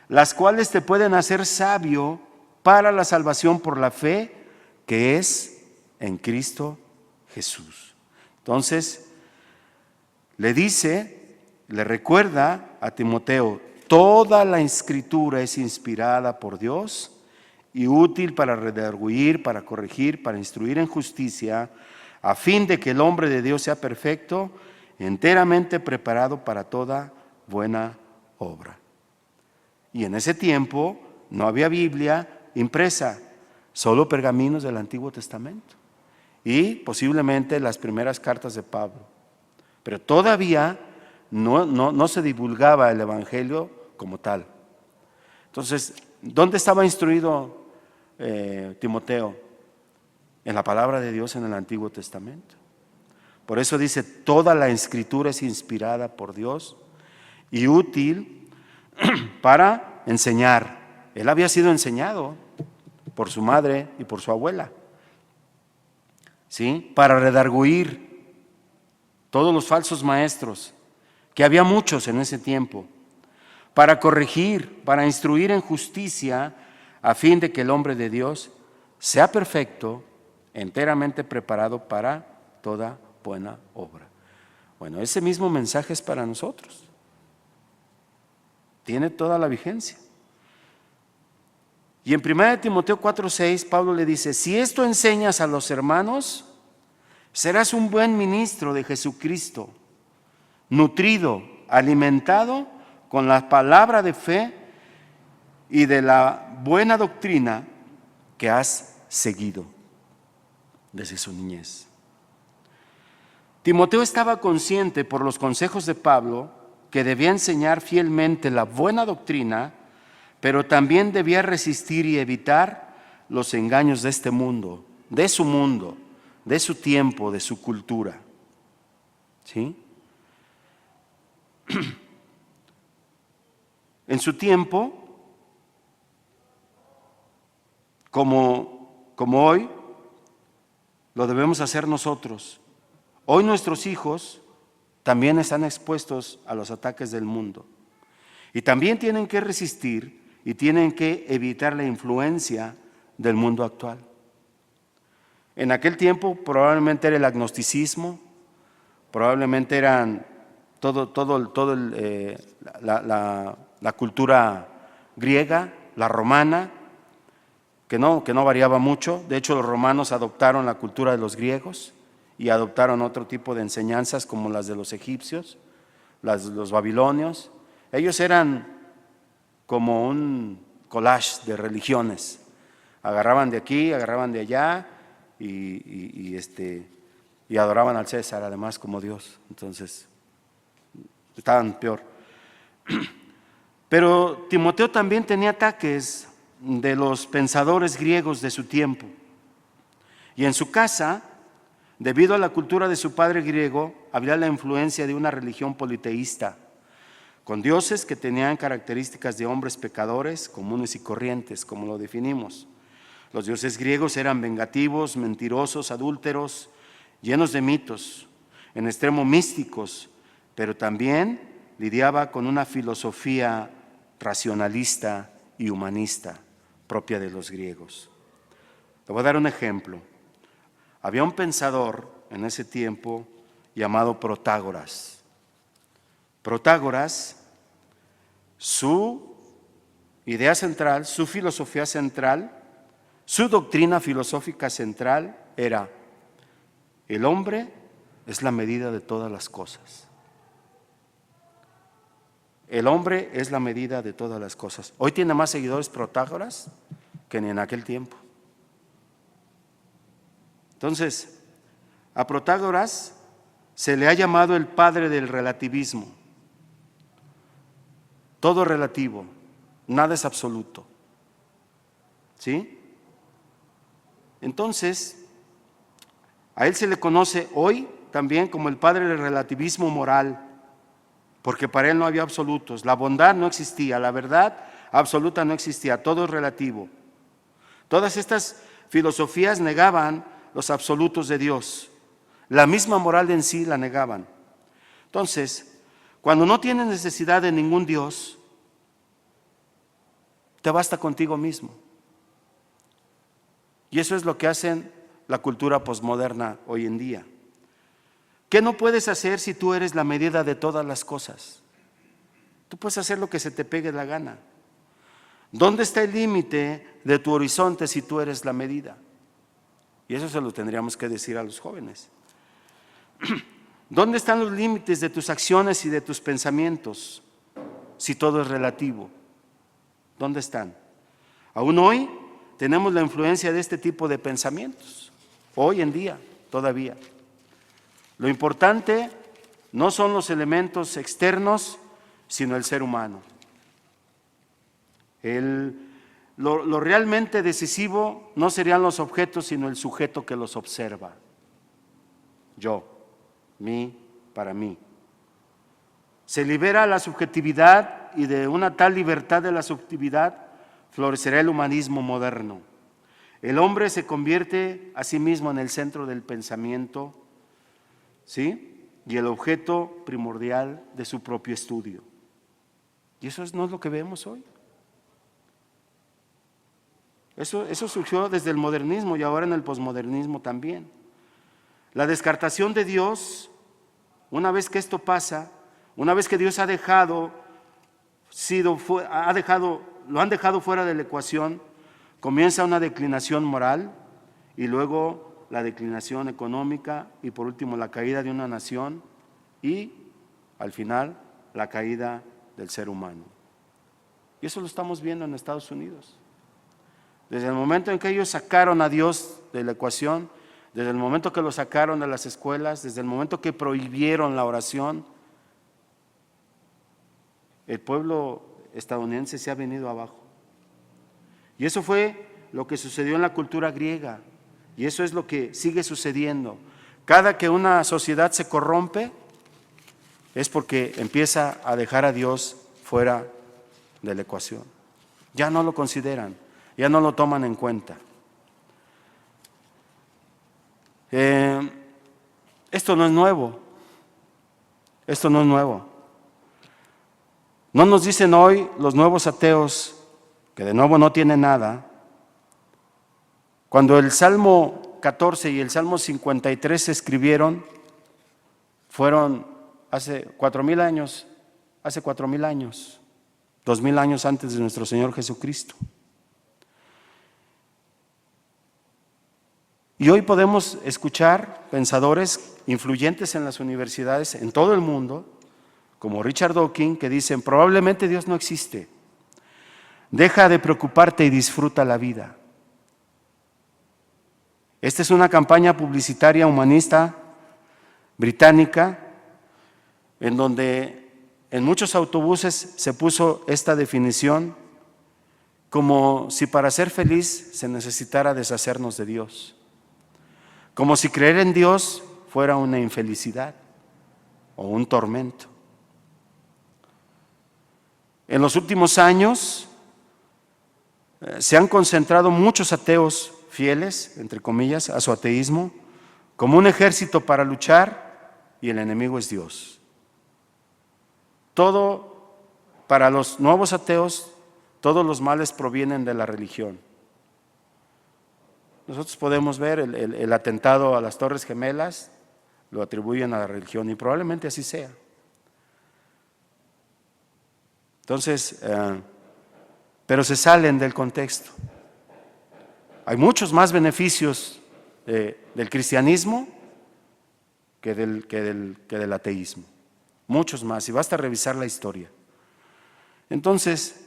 las cuales te pueden hacer sabio para la salvación por la fe que es en Cristo Jesús. Entonces, le recuerda a Timoteo: toda la Escritura es inspirada por Dios y útil para redarguir, para corregir, para instruir en justicia, a fin de que el hombre de Dios sea perfecto, enteramente preparado para toda buena obra. Y en ese tiempo no había Biblia impresa, solo pergaminos del Antiguo Testamento y posiblemente las primeras cartas de Pablo. Pero todavía no se divulgaba el evangelio como tal. Entonces, ¿dónde estaba instruido Timoteo? En la palabra de Dios en el Antiguo Testamento. Por eso dice: toda la Escritura es inspirada por Dios y útil para enseñar. Él había sido enseñado por su madre y por su abuela, ¿sí? Para redarguir todos los falsos maestros, que había muchos en ese tiempo, para corregir, para instruir en justicia, a fin de que el hombre de Dios sea perfecto, enteramente preparado para toda buena obra. Bueno, ese mismo mensaje es para nosotros. Tiene toda la vigencia. Y en 1 Timoteo 4:6, Pablo le dice: si esto enseñas a los hermanos, serás un buen ministro de Jesucristo, nutrido, alimentado con la palabra de fe y de la buena doctrina que has seguido desde su niñez. Timoteo estaba consciente por los consejos de Pablo que debía enseñar fielmente la buena doctrina, pero también debía resistir y evitar los engaños de este mundo, de su tiempo, de su cultura. ¿Sí? En su tiempo, como hoy, lo debemos hacer nosotros. Hoy nuestros hijos también están expuestos a los ataques del mundo y también tienen que resistir y tienen que evitar la influencia del mundo actual. En aquel tiempo probablemente era el agnosticismo, probablemente eran la cultura griega, la romana, que no variaba mucho. De hecho, los romanos adoptaron la cultura de los griegos y adoptaron otro tipo de enseñanzas como las de los egipcios, los babilonios. Ellos eran como un collage de religiones. Agarraban de aquí, agarraban de allá y adoraban al César además como Dios. Entonces, estaban peor. Pero Timoteo también tenía ataques de los pensadores griegos de su tiempo. Y en su casa, debido a la cultura de su padre griego, había la influencia de una religión politeísta, con dioses que tenían características de hombres pecadores, comunes y corrientes, como lo definimos. Los dioses griegos eran vengativos, mentirosos, adúlteros, llenos de mitos, en extremo místicos, pero también lidiaba con una filosofía racionalista y humanista propia de los griegos. Te voy a dar un ejemplo. Había un pensador en ese tiempo llamado Protágoras. Protágoras, su idea central, su filosofía central, su doctrina filosófica central era: el hombre es la medida de todas las cosas. El hombre es la medida de todas las cosas. Hoy tiene más seguidores Protágoras que ni en aquel tiempo. Entonces, a Protágoras se le ha llamado el padre del relativismo. Todo relativo, nada es absoluto. ¿Sí? Entonces, a él se le conoce hoy también como el padre del relativismo moral, porque para él no había absolutos. La bondad no existía, la verdad absoluta no existía, todo es relativo. Todas estas filosofías negaban los absolutos de Dios. La misma moral en sí la negaban. Entonces, cuando no tienes necesidad de ningún Dios, te basta contigo mismo. Y eso es lo que hacen la cultura posmoderna hoy en día. ¿Qué no puedes hacer si tú eres la medida de todas las cosas? Tú puedes hacer lo que se te pegue la gana. ¿Dónde está el límite de tu horizonte si tú eres la medida? Y eso se lo tendríamos que decir a los jóvenes. ¿Dónde están los límites de tus acciones y de tus pensamientos si todo es relativo? ¿Dónde están? Aún hoy tenemos la influencia de este tipo de pensamientos, hoy en día todavía. Lo importante no son los elementos externos, sino el ser humano. Lo realmente decisivo no serían los objetos, sino el sujeto que los observa. Yo, mí, para mí. Se libera la subjetividad y de una tal libertad de la subjetividad florecerá el humanismo moderno. El hombre se convierte a sí mismo en el centro del pensamiento, ¿sí? Y el objeto primordial de su propio estudio. Y eso no es lo que vemos hoy. Eso surgió desde el modernismo y ahora en el posmodernismo también. La descartación de Dios, una vez que esto pasa, una vez que Dios lo han dejado fuera de la ecuación, comienza una declinación moral y luego la declinación económica y por último la caída de una nación y al final la caída del ser humano. Y eso lo estamos viendo en Estados Unidos. Desde el momento en que ellos sacaron a Dios de la ecuación, desde el momento que lo sacaron de las escuelas, desde el momento que prohibieron la oración, el pueblo estadounidense se ha venido abajo. Y eso fue lo que sucedió en la cultura griega, y eso es lo que sigue sucediendo. Cada que una sociedad se corrompe, es porque empieza a dejar a Dios fuera de la ecuación. Ya no lo consideran, ya no lo toman en cuenta. Esto no es nuevo. Esto no es nuevo. No nos dicen hoy los nuevos ateos, que de nuevo no tienen nada, cuando el Salmo 14 y el Salmo 53 se escribieron, fueron hace 4,000 años, 2,000 años antes de nuestro Señor Jesucristo. Y hoy podemos escuchar pensadores influyentes en las universidades en todo el mundo, como Richard Dawkins, que dicen: probablemente Dios no existe. Deja de preocuparte y disfruta la vida. Esta es una campaña publicitaria humanista británica en donde en muchos autobuses se puso esta definición como si para ser feliz se necesitara deshacernos de Dios, como si creer en Dios fuera una infelicidad o un tormento. En los últimos años se han concentrado muchos ateos fieles, entre comillas, a su ateísmo, como un ejército para luchar, y el enemigo es Dios. Todo, para los nuevos ateos, todos los males provienen de la religión. Nosotros podemos ver el atentado a las Torres Gemelas, lo atribuyen a la religión, y probablemente así sea. Entonces, pero se salen del contexto. Hay muchos más beneficios del cristianismo que del ateísmo. Muchos más, y basta revisar la historia. Entonces,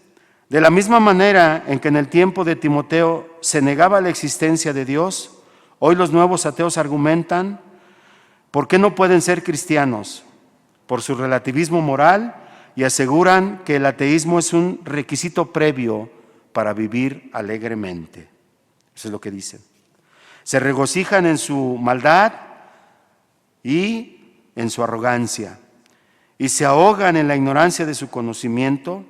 de la misma manera en que en el tiempo de Timoteo se negaba la existencia de Dios, hoy los nuevos ateos argumentan por qué no pueden ser cristianos, por su relativismo moral, y aseguran que el ateísmo es un requisito previo para vivir alegremente. Eso es lo que dicen. Se regocijan en su maldad y en su arrogancia, y se ahogan en la ignorancia de su conocimiento.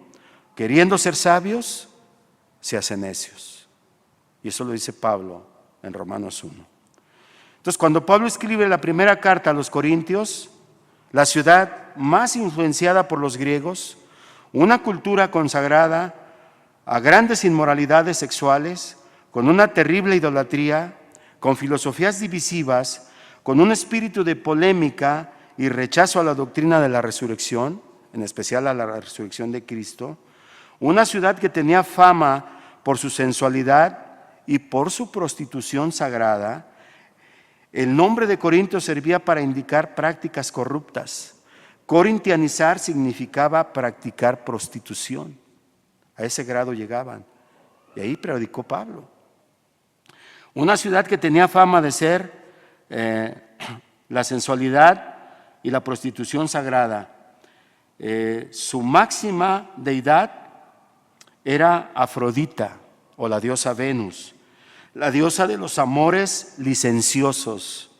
Queriendo ser sabios, se hacen necios. Y eso lo dice Pablo en Romanos 1. Entonces, cuando Pablo escribe la primera carta a los Corintios, la ciudad más influenciada por los griegos, una cultura consagrada a grandes inmoralidades sexuales, con una terrible idolatría, con filosofías divisivas, con un espíritu de polémica y rechazo a la doctrina de la resurrección, en especial a la resurrección de Cristo, una ciudad que tenía fama por su sensualidad y por su prostitución sagrada. El nombre de Corinto servía para indicar prácticas corruptas. Corintianizar significaba practicar prostitución. A ese grado llegaban. Y ahí predicó Pablo. Una ciudad que tenía fama de ser la sensualidad y la prostitución sagrada. Su máxima deidad era Afrodita, o la diosa Venus, la diosa de los amores licenciosos.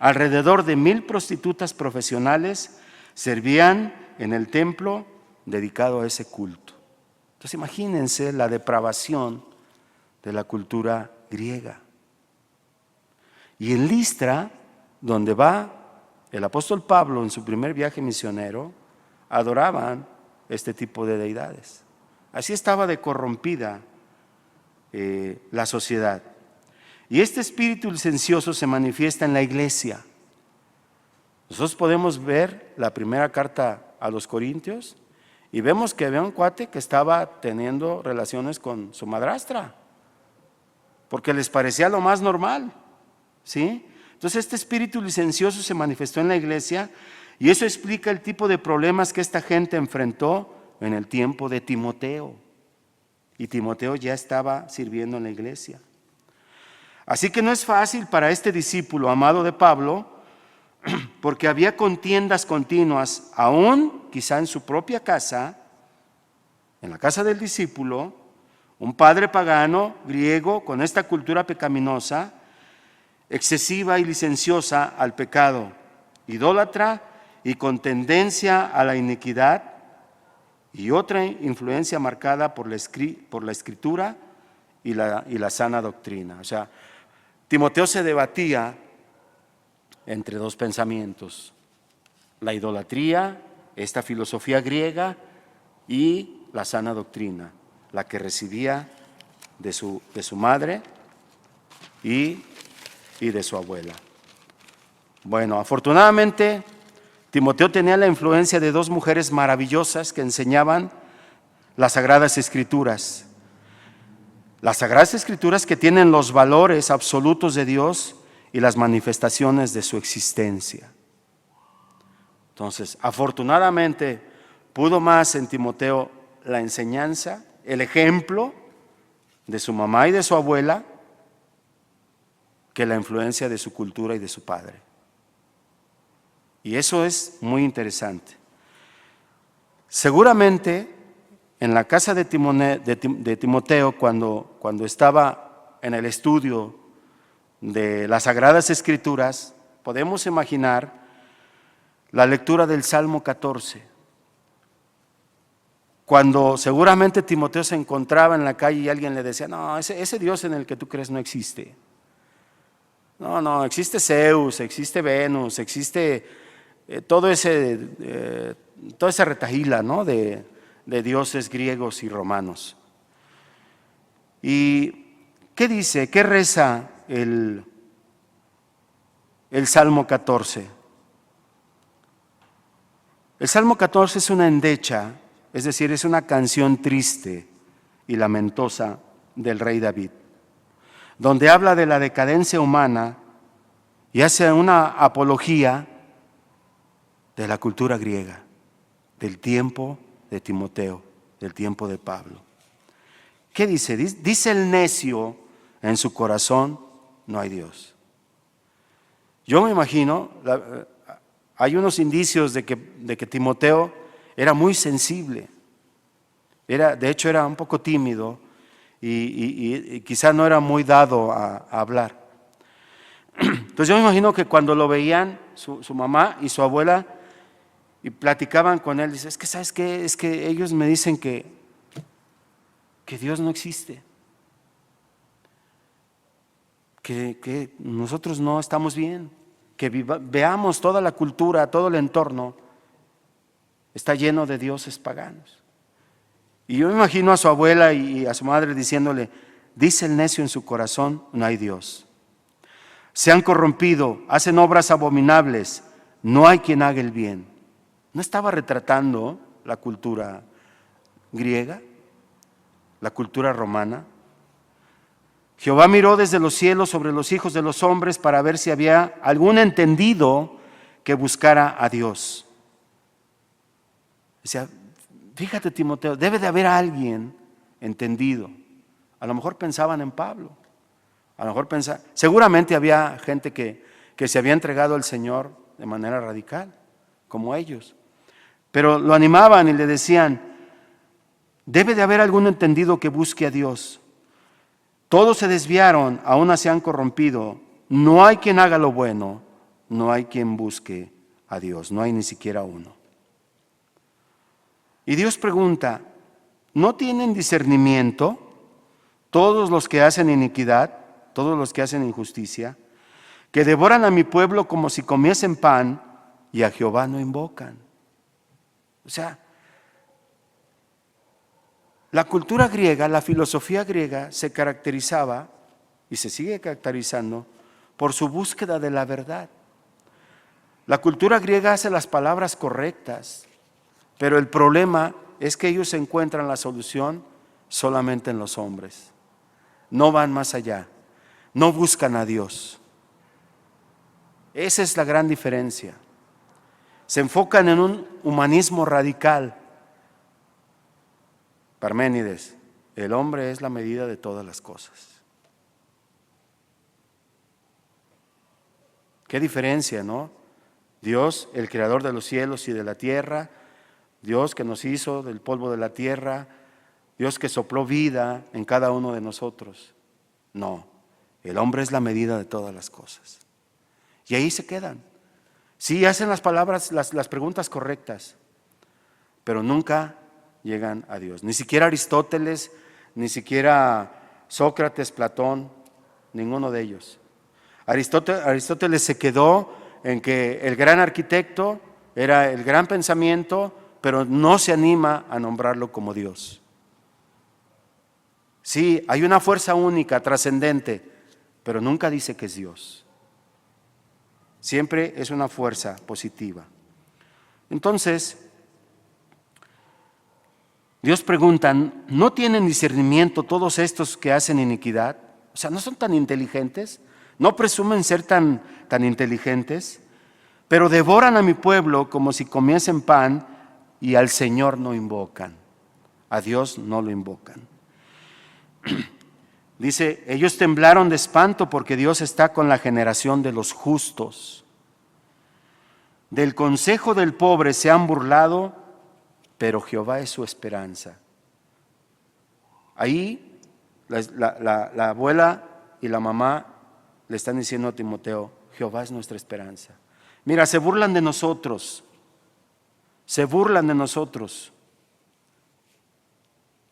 Alrededor de 1000 prostitutas profesionales servían en el templo dedicado a ese culto. Entonces imagínense la depravación de la cultura griega. Y en Listra, donde va el apóstol Pablo en su primer viaje misionero, adoraban este tipo de deidades. Así estaba de corrompida la sociedad. Y este espíritu licencioso se manifiesta en la iglesia. Nosotros podemos ver la primera carta a los Corintios y vemos que había un cuate que estaba teniendo relaciones con su madrastra, porque les parecía lo más normal, ¿sí? Entonces este espíritu licencioso se manifestó en la iglesia, y eso explica el tipo de problemas que esta gente enfrentó en el tiempo de Timoteo. Y Timoteo ya estaba sirviendo en la iglesia. Así que no es fácil para este discípulo amado de Pablo, porque había contiendas continuas, aún quizá en su propia casa, en la casa del discípulo, un padre pagano, griego, con esta cultura pecaminosa, excesiva y licenciosa al pecado, idólatra y con tendencia a la iniquidad, y otra influencia marcada por la escritura y la sana doctrina. O sea, Timoteo se debatía entre dos pensamientos: la idolatría, esta filosofía griega, y la sana doctrina, la que recibía de su madre y de su abuela. Bueno, afortunadamente Timoteo tenía la influencia de dos mujeres maravillosas que enseñaban las Sagradas Escrituras. Las Sagradas Escrituras que tienen los valores absolutos de Dios y las manifestaciones de su existencia. Entonces, afortunadamente, pudo más en Timoteo la enseñanza, el ejemplo de su mamá y de su abuela, que la influencia de su cultura y de su padre. Y eso es muy interesante. Seguramente en la casa de Timoteo, cuando estaba en el estudio de las Sagradas Escrituras, podemos imaginar la lectura del Salmo 14. Cuando seguramente Timoteo se encontraba en la calle y alguien le decía, no, ese Dios en el que tú crees no existe. No, existe Zeus, existe Venus, existe toda esa retahíla, ¿no?, de dioses griegos y romanos. ¿Y qué dice? ¿Qué reza el Salmo 14? El Salmo 14 es una endecha, es decir, es una canción triste y lamentosa del rey David, donde habla de la decadencia humana y hace una apología de la cultura griega, del tiempo de Timoteo, del tiempo de Pablo. ¿Qué dice? Dice el necio en su corazón, no hay Dios. Yo me imagino, hay unos indicios de que Timoteo era muy sensible, de hecho era un poco tímido y quizá no era muy dado a hablar. Entonces yo me imagino que cuando lo veían su mamá y su abuela y platicaban con él, dice, es que ¿sabes qué? Es que ellos me dicen que Dios no existe, que nosotros no estamos bien, que veamos toda la cultura, todo el entorno está lleno de dioses paganos. Y yo me imagino a su abuela y a su madre diciéndole, dice el necio en su corazón, no hay Dios. Se han corrompido, hacen obras abominables, no hay quien haga el bien. ¿No estaba retratando la cultura griega, la cultura romana? Jehová miró desde los cielos sobre los hijos de los hombres para ver si había algún entendido que buscara a Dios. Decía, fíjate, Timoteo, debe de haber alguien entendido. A lo mejor pensaban en Pablo. A lo mejor seguramente había gente que se había entregado al Señor de manera radical, como ellos. Pero lo animaban y le decían, debe de haber algún entendido que busque a Dios. Todos se desviaron, aún se han corrompido. No hay quien haga lo bueno, no hay quien busque a Dios, no hay ni siquiera uno. Y Dios pregunta, ¿no tienen discernimiento todos los que hacen iniquidad, todos los que hacen injusticia, que devoran a mi pueblo como si comiesen pan y a Jehová no invocan? O sea, la cultura griega, la filosofía griega se caracterizaba y se sigue caracterizando por su búsqueda de la verdad. La cultura griega hace las palabras correctas, pero el problema es que ellos encuentran la solución solamente en los hombres. No van más allá, no buscan a Dios. Esa es la gran diferencia. Se enfocan en un humanismo radical. Parménides, el hombre es la medida de todas las cosas. Qué diferencia, ¿no? Dios, el creador de los cielos y de la tierra, Dios que nos hizo del polvo de la tierra, Dios que sopló vida en cada uno de nosotros. No, el hombre es la medida de todas las cosas. Y ahí se quedan. Sí, hacen las palabras, las preguntas correctas, pero nunca llegan a Dios. Ni siquiera Aristóteles, ni siquiera Sócrates, Platón, ninguno de ellos. Aristóteles se quedó en que el gran arquitecto era el gran pensamiento, pero no se anima a nombrarlo como Dios. Sí, hay una fuerza única, trascendente, pero nunca dice que es Dios. Siempre es una fuerza positiva. Entonces, Dios pregunta, ¿no tienen discernimiento todos estos que hacen iniquidad? O sea, ¿no son tan inteligentes? ¿No presumen ser tan inteligentes? Pero devoran a mi pueblo como si comiesen pan y al Señor no invocan. A Dios no lo invocan. Dice, ellos temblaron de espanto porque Dios está con la generación de los justos. Del consejo del pobre se han burlado, pero Jehová es su esperanza. Ahí la abuela y la mamá le están diciendo a Timoteo, Jehová es nuestra esperanza. Mira, se burlan de nosotros,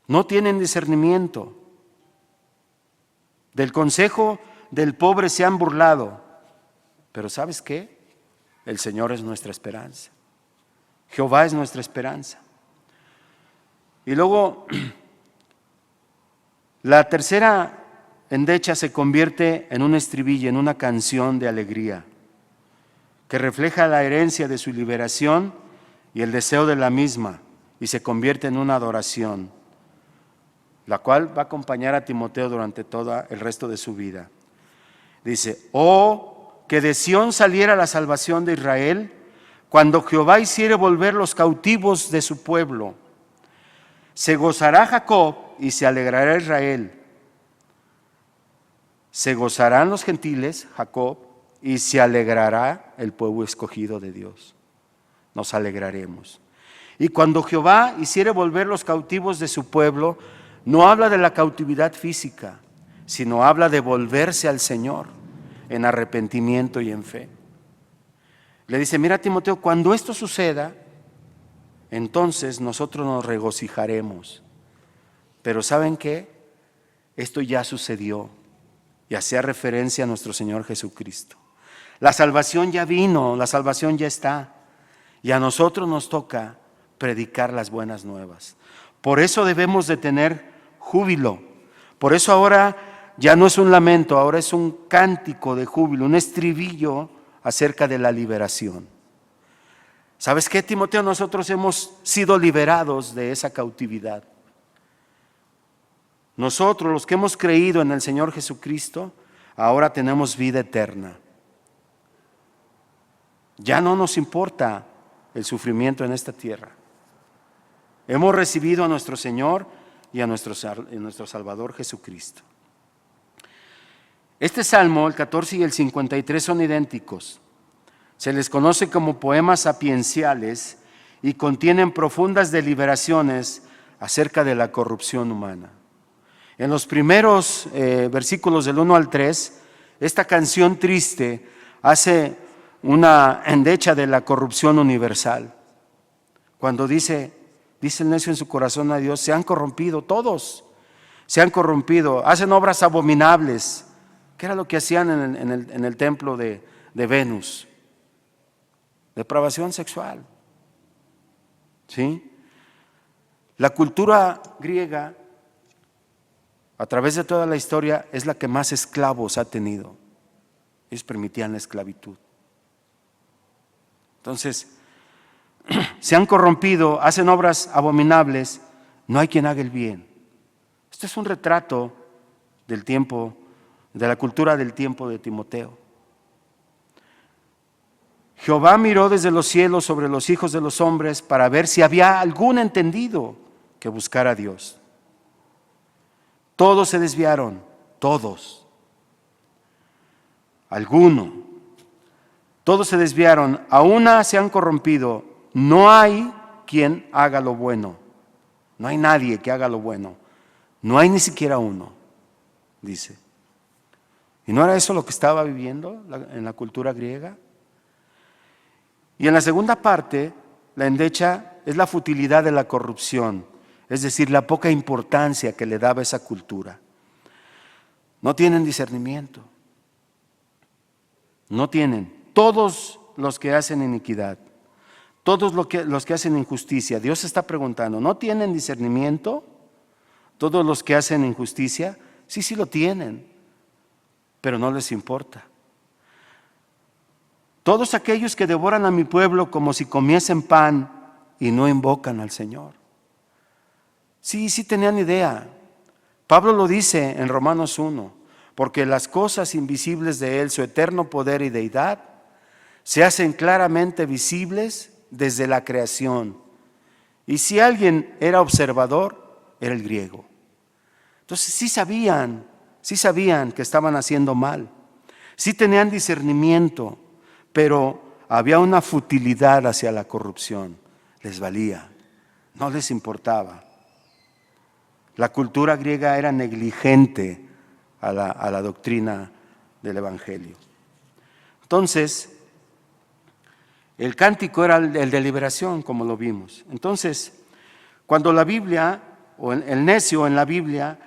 no tienen discernimiento. Del consejo del pobre se han burlado, pero ¿sabes qué? El Señor es nuestra esperanza. Jehová es nuestra esperanza. Y luego, la tercera endecha se convierte en un estribillo, en una canción de alegría, que refleja la herencia de su liberación y el deseo de la misma, y se convierte en una adoración, la cual va a acompañar a Timoteo durante todo el resto de su vida. Dice, oh, que de Sión saliera la salvación de Israel, cuando Jehová hiciere volver los cautivos de su pueblo. Se gozará Jacob y se alegrará Israel. Se gozarán los gentiles, Jacob, y se alegrará el pueblo escogido de Dios. Nos alegraremos. Y cuando Jehová hiciere volver los cautivos de su pueblo, no habla de la cautividad física, sino habla de volverse al Señor en arrepentimiento y en fe. Le dice, mira Timoteo, cuando esto suceda, entonces nosotros nos regocijaremos. Pero ¿saben qué? Esto ya sucedió y hacía referencia a nuestro Señor Jesucristo. La salvación ya vino, la salvación ya está, y a nosotros nos toca predicar las buenas nuevas. Por eso debemos de tener júbilo. Por eso ahora ya no es un lamento, ahora es un cántico de júbilo, un estribillo acerca de la liberación. ¿Sabes qué, Timoteo? Nosotros hemos sido liberados de esa cautividad. Nosotros, los que hemos creído en el Señor Jesucristo, ahora tenemos vida eterna. Ya no nos importa el sufrimiento en esta tierra. Hemos recibido a nuestro Señor y a nuestro Salvador Jesucristo. Este salmo, el 14 y el 53, son idénticos. Se les conoce como poemas sapienciales y contienen profundas deliberaciones acerca de la corrupción humana. En los primeros versículos del 1 al 3, esta canción triste hace una endecha de la corrupción universal. Cuando dice el necio en su corazón a Dios, se han corrompido todos, se han corrompido, hacen obras abominables. ¿Qué era lo que hacían en el templo de Venus? Depravación sexual. ¿Sí? La cultura griega, a través de toda la historia, es la que más esclavos ha tenido. Ellos permitían la esclavitud. Entonces, se han corrompido, hacen obras abominables, no hay quien haga el bien. Este es un retrato del tiempo, de la cultura del tiempo de Timoteo. Jehová miró desde los cielos sobre los hijos de los hombres para ver si había algún entendido que buscara a Dios. Todos se desviaron, todos. Alguno. Todos se desviaron, a una se han corrompido. No hay quien haga lo bueno. No hay nadie que haga lo bueno. No hay ni siquiera uno, dice. ¿Y no era eso lo que estaba viviendo en la cultura griega? Y en la segunda parte, la endecha es la futilidad de la corrupción, es decir, la poca importancia que le daba esa cultura. No tienen discernimiento. No tienen. Todos los que hacen iniquidad, todos los que hacen injusticia, Dios está preguntando, ¿no tienen discernimiento? Todos los que hacen injusticia, sí lo tienen, pero no les importa. Todos aquellos que devoran a mi pueblo como si comiesen pan y no invocan al Señor. Sí tenían idea. Pablo lo dice en Romanos 1, porque las cosas invisibles de Él, su eterno poder y deidad, se hacen claramente visibles desde la creación. Y si alguien era observador, era el griego. Entonces sí sabían sí sabían que estaban haciendo mal, sí tenían discernimiento, pero había una futilidad hacia la corrupción. Les valía, no les importaba. La cultura griega era negligente a la doctrina del Evangelio. Entonces, el cántico era el de liberación, como lo vimos. Entonces, cuando la Biblia, o el necio en la Biblia,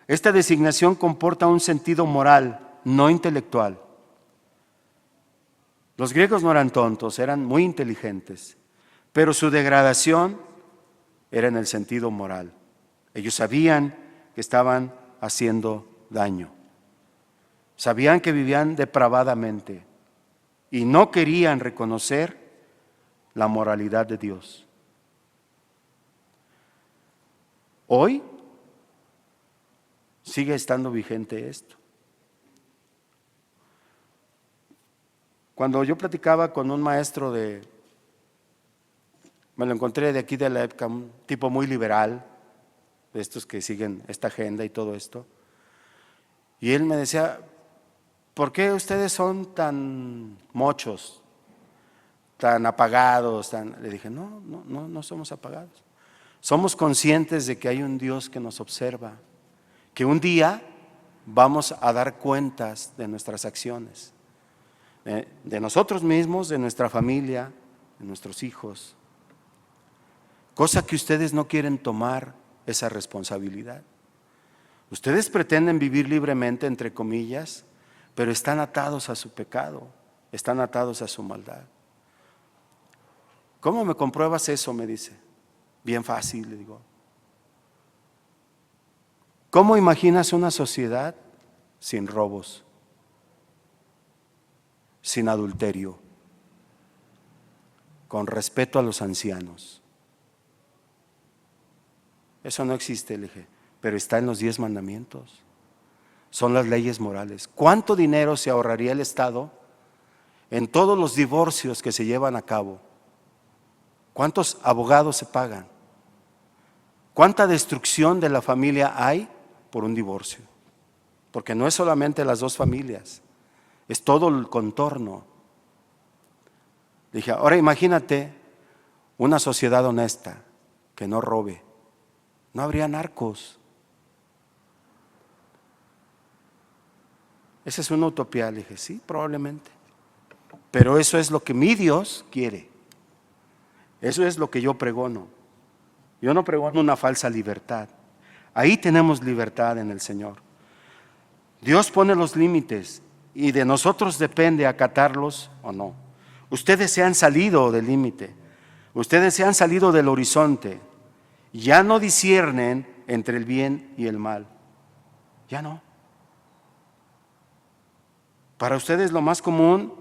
esta designación comporta un sentido moral, no intelectual. Los griegos no eran tontos, eran muy inteligentes, pero su degradación era en el sentido moral. Ellos sabían que estaban haciendo daño, sabían que vivían depravadamente y no querían reconocer la moralidad de Dios. Hoy sigue estando vigente esto. Cuando yo platicaba con un maestro me lo encontré de aquí de la época, un tipo muy liberal, de estos que siguen esta agenda y todo esto, y él me decía, ¿por qué ustedes son tan mochos, tan apagados? Le dije, no somos apagados. Somos conscientes de que hay un Dios que nos observa, que un día vamos a dar cuentas de nuestras acciones, de nosotros mismos, de nuestra familia, de nuestros hijos. Cosa que ustedes no quieren tomar esa responsabilidad. Ustedes pretenden vivir libremente, entre comillas, pero están atados a su pecado, están atados a su maldad. ¿Cómo me compruebas eso?, me dice. Bien fácil, le digo. ¿Cómo imaginas una sociedad sin robos, sin adulterio, con respeto a los ancianos? Eso no existe, le dije, pero está en los 10 mandamientos. Son las leyes morales. ¿Cuánto dinero se ahorraría el Estado en todos los divorcios que se llevan a cabo? ¿Cuántos abogados se pagan? ¿Cuánta destrucción de la familia hay por un divorcio? Porque no es solamente las dos familias, es todo el contorno. Dije, ahora imagínate una sociedad honesta que no robe. No habría narcos. Esa es una utopía. Le dije, sí, probablemente. Pero eso es lo que mi Dios quiere. Eso es lo que yo pregono. Yo no pregono una falsa libertad. Ahí tenemos libertad en el Señor. Dios pone los límites y de nosotros depende acatarlos o no. Ustedes se han salido del límite. Ustedes se han salido del horizonte. Ya no disciernen entre el bien y el mal. Ya no. Para ustedes lo más común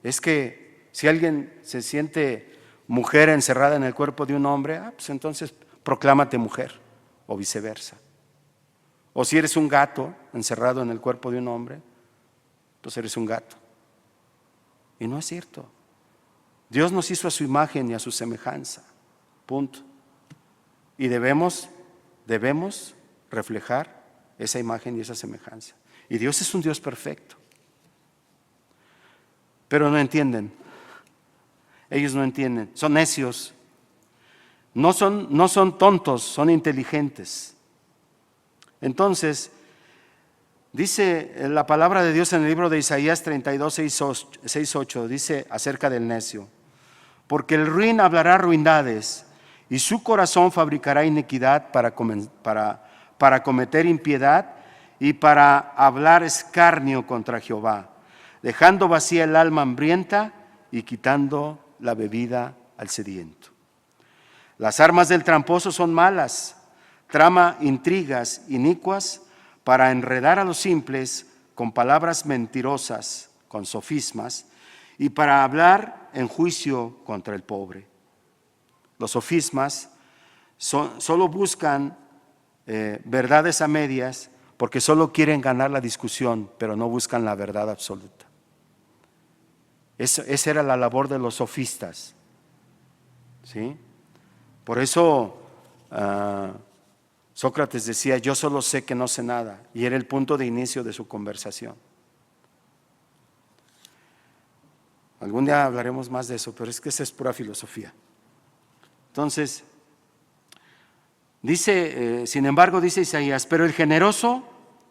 es que si alguien se siente mujer encerrada en el cuerpo de un hombre, pues entonces proclámate mujer, o viceversa. O si eres un gato encerrado en el cuerpo de un hombre, pues eres un gato. Y no es cierto. Dios nos hizo a su imagen y a su semejanza. Punto. Y debemos reflejar esa imagen y esa semejanza. Y Dios es un Dios perfecto. Pero no entienden. Ellos no entienden. Son necios. No son tontos, son inteligentes. Entonces, dice la palabra de Dios en el libro de Isaías 32, 6, 8, dice acerca del necio: porque el ruin hablará ruindades y su corazón fabricará iniquidad para cometer impiedad y para hablar escarnio contra Jehová, dejando vacía el alma hambrienta y quitando la bebida al sediento. Las armas del tramposo son malas, trama intrigas inicuas para enredar a los simples con palabras mentirosas, con sofismas, y para hablar en juicio contra el pobre. Los sofismas solo buscan verdades a medias porque solo quieren ganar la discusión, pero no buscan la verdad absoluta. Esa era la labor de los sofistas, ¿sí? Por eso Sócrates decía, yo solo sé que no sé nada, y era el punto de inicio de su conversación. Algún día hablaremos más de eso, pero es que esa es pura filosofía. Entonces, dice, sin embargo, dice Isaías, pero el generoso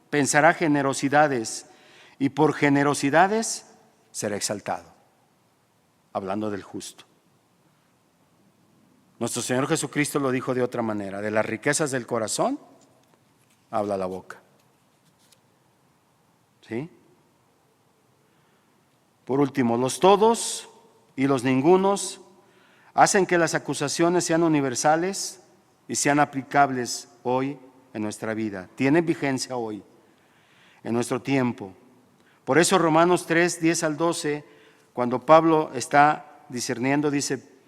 pensará generosidades y por generosidades será exaltado. Hablando del justo. Nuestro Señor Jesucristo lo dijo de otra manera, de las riquezas del corazón habla la boca. ¿Sí? Por último, los todos y los ningunos hacen que las acusaciones sean universales y sean aplicables hoy en nuestra vida. Tienen vigencia hoy, en nuestro tiempo. Por eso Romanos 3, 10 al 12, cuando Pablo está discerniendo, dice,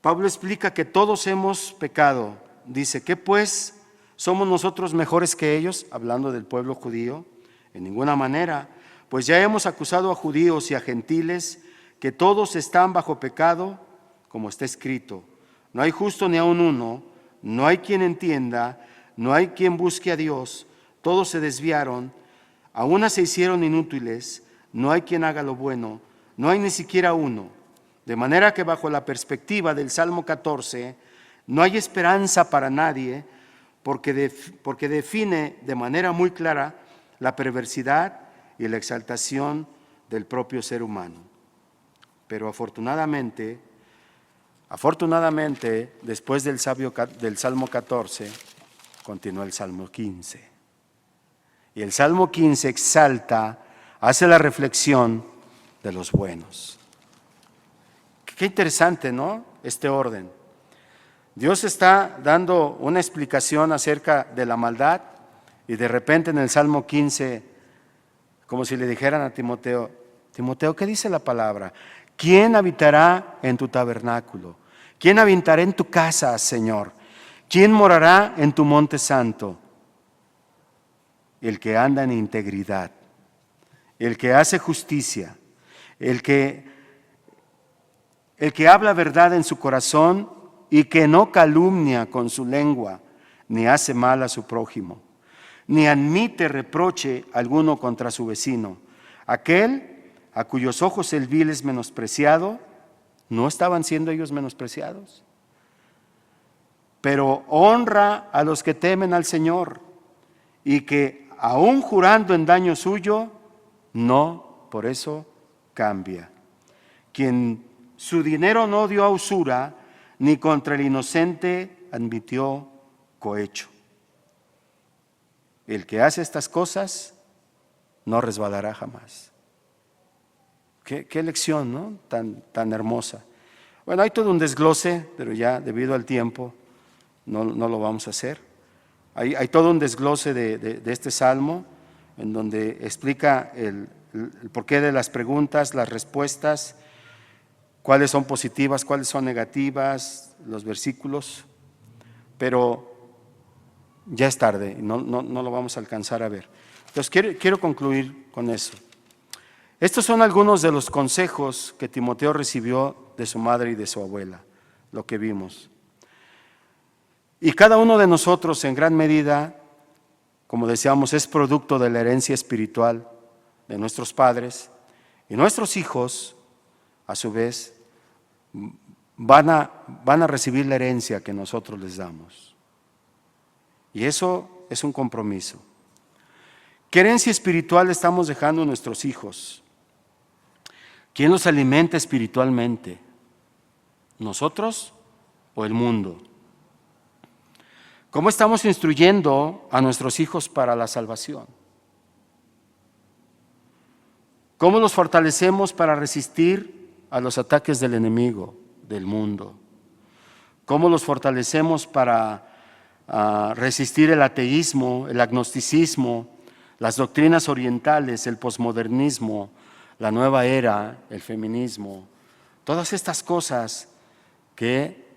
Pablo explica que todos hemos pecado. Dice, ¿qué pues? ¿Somos nosotros mejores que ellos? Hablando del pueblo judío. En ninguna manera, pues ya hemos acusado a judíos y a gentiles que todos están bajo pecado, como está escrito. No hay justo ni aun uno, no hay quien entienda, no hay quien busque a Dios. Todos se desviaron, a una se hicieron inútiles, no hay quien haga lo bueno, no hay ni siquiera uno. De manera que bajo la perspectiva del Salmo 14, no hay esperanza para nadie, porque define de manera muy clara la perversidad y la exaltación del propio ser humano. Pero afortunadamente, después del Salmo 14, continúa el Salmo 15. Y el Salmo 15 exalta, hace la reflexión de los buenos. Qué interesante, ¿no? Este orden. Dios está dando una explicación acerca de la maldad y de repente en el Salmo 15, como si le dijeran a Timoteo, Timoteo, ¿qué dice la palabra? ¿Quién habitará en tu tabernáculo? ¿Quién habitará en tu casa, Señor? ¿Quién morará en tu monte santo? El que anda en integridad, el que hace justicia, el que habla verdad en su corazón y que no calumnia con su lengua, ni hace mal a su prójimo, ni admite reproche alguno contra su vecino. Aquel a cuyos ojos el vil es menospreciado, ¿no estaban siendo ellos menospreciados? Pero honra a los que temen al Señor y que aun jurando en daño suyo, no por eso cambia. Quien su dinero no dio a usura, ni contra el inocente admitió cohecho. El que hace estas cosas no resbalará jamás. Qué lección, ¿no? Tan hermosa. Bueno, hay todo un desglose, pero ya debido al tiempo no lo vamos a hacer. Hay todo un desglose de este salmo en donde explica el porqué de las preguntas, las respuestas, cuáles son positivas, cuáles son negativas, los versículos, pero ya es tarde, no lo vamos a alcanzar a ver. Entonces quiero concluir con eso. Estos son algunos de los consejos que Timoteo recibió de su madre y de su abuela, lo que vimos. Y cada uno de nosotros en gran medida, como decíamos, es producto de la herencia espiritual de nuestros padres, y nuestros hijos, a su vez, van a recibir la herencia que nosotros les damos. Y eso es un compromiso. ¿Qué herencia espiritual estamos dejando a nuestros hijos? ¿Quién los alimenta espiritualmente? ¿Nosotros o el mundo? ¿Cómo estamos instruyendo a nuestros hijos para la salvación? ¿Cómo los fortalecemos para resistir a los ataques del enemigo, del mundo? ¿Cómo los fortalecemos para resistir el ateísmo, el agnosticismo, las doctrinas orientales, el posmodernismo, la nueva era, el feminismo? Todas estas cosas que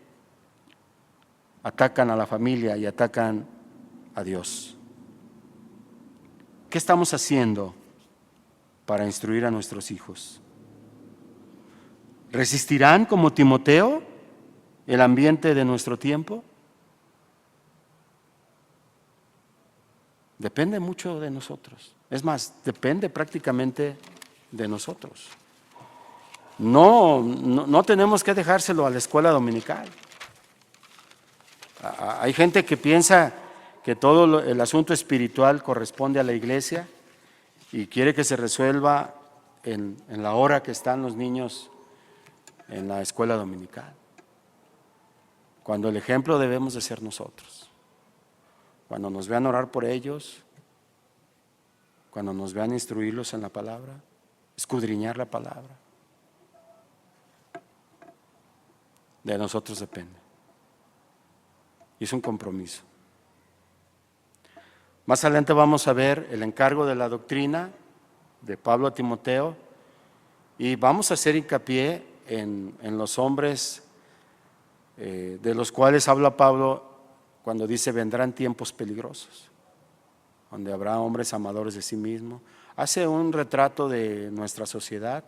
atacan a la familia y atacan a Dios. ¿Qué estamos haciendo para instruir a nuestros hijos? ¿Resistirán como Timoteo el ambiente de nuestro tiempo? Depende mucho de nosotros. Es más, depende prácticamente de nosotros. No tenemos que dejárselo a la escuela dominical. Hay gente que piensa que todo el asunto espiritual corresponde a la iglesia y quiere que se resuelva en la hora que están los niños en la escuela dominical. Cuando el ejemplo debemos de ser nosotros. Cuando nos vean orar por ellos, cuando nos vean instruirlos en la palabra, escudriñar la palabra. De nosotros depende. Y es un compromiso. Más adelante vamos a ver el encargo de la doctrina de Pablo a Timoteo y vamos a hacer hincapié en los hombres de los cuales habla Pablo cuando dice vendrán tiempos peligrosos, donde habrá hombres amadores de sí mismos. Hace un retrato de nuestra sociedad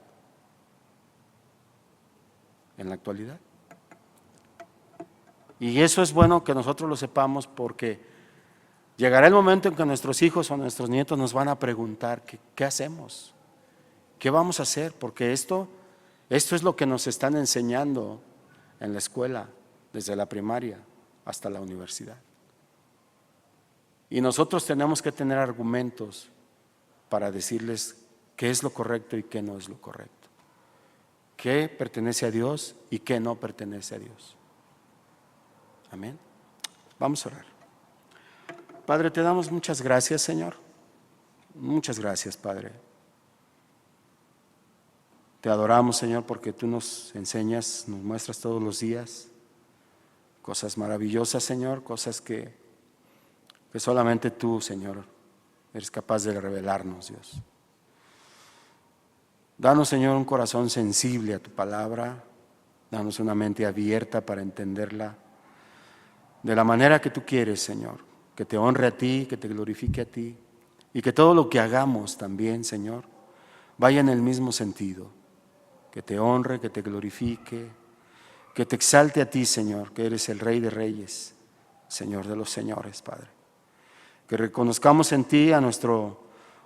en la actualidad. Y eso es bueno que nosotros lo sepamos porque llegará el momento en que nuestros hijos o nuestros nietos nos van a preguntar ¿qué hacemos? ¿Qué vamos a hacer? Porque esto es lo que nos están enseñando en la escuela, desde la primaria hasta la universidad. Y nosotros tenemos que tener argumentos para decirles qué es lo correcto y qué no es lo correcto, qué pertenece a Dios y qué no pertenece a Dios. Amén. Vamos a orar. Padre, te damos muchas gracias, Señor. Muchas gracias, Padre. Te adoramos, Señor, porque tú nos enseñas, nos muestras todos los días cosas maravillosas, Señor, cosas que solamente tú, Señor, eres capaz de revelarnos, Dios. Danos, Señor, un corazón sensible a tu palabra. Danos una mente abierta para entenderla de la manera que tú quieres, Señor. Que te honre a ti, que te glorifique a ti y que todo lo que hagamos también, Señor, vaya en el mismo sentido. Que te honre, que te glorifique, que te exalte a ti, Señor, que eres el Rey de Reyes, Señor de los señores, Padre. Que reconozcamos en ti a nuestro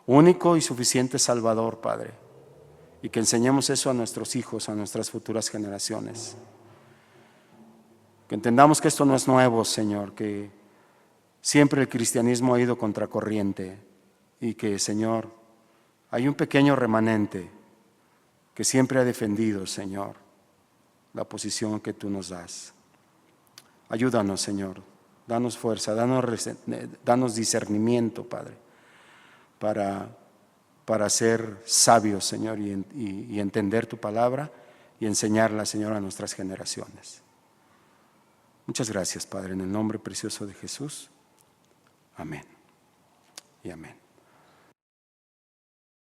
único y suficiente Salvador, Padre, y que enseñemos eso a nuestros hijos, a nuestras futuras generaciones. Que entendamos que esto no es nuevo, Señor, que siempre el cristianismo ha ido contracorriente y que, Señor, hay un pequeño remanente que siempre ha defendido, Señor, la posición que tú nos das. Ayúdanos, Señor, danos fuerza, danos discernimiento, Padre, para ser sabios, Señor, y entender tu palabra y enseñarla, Señor, a nuestras generaciones. Muchas gracias, Padre, en el nombre precioso de Jesús. Amén y amén.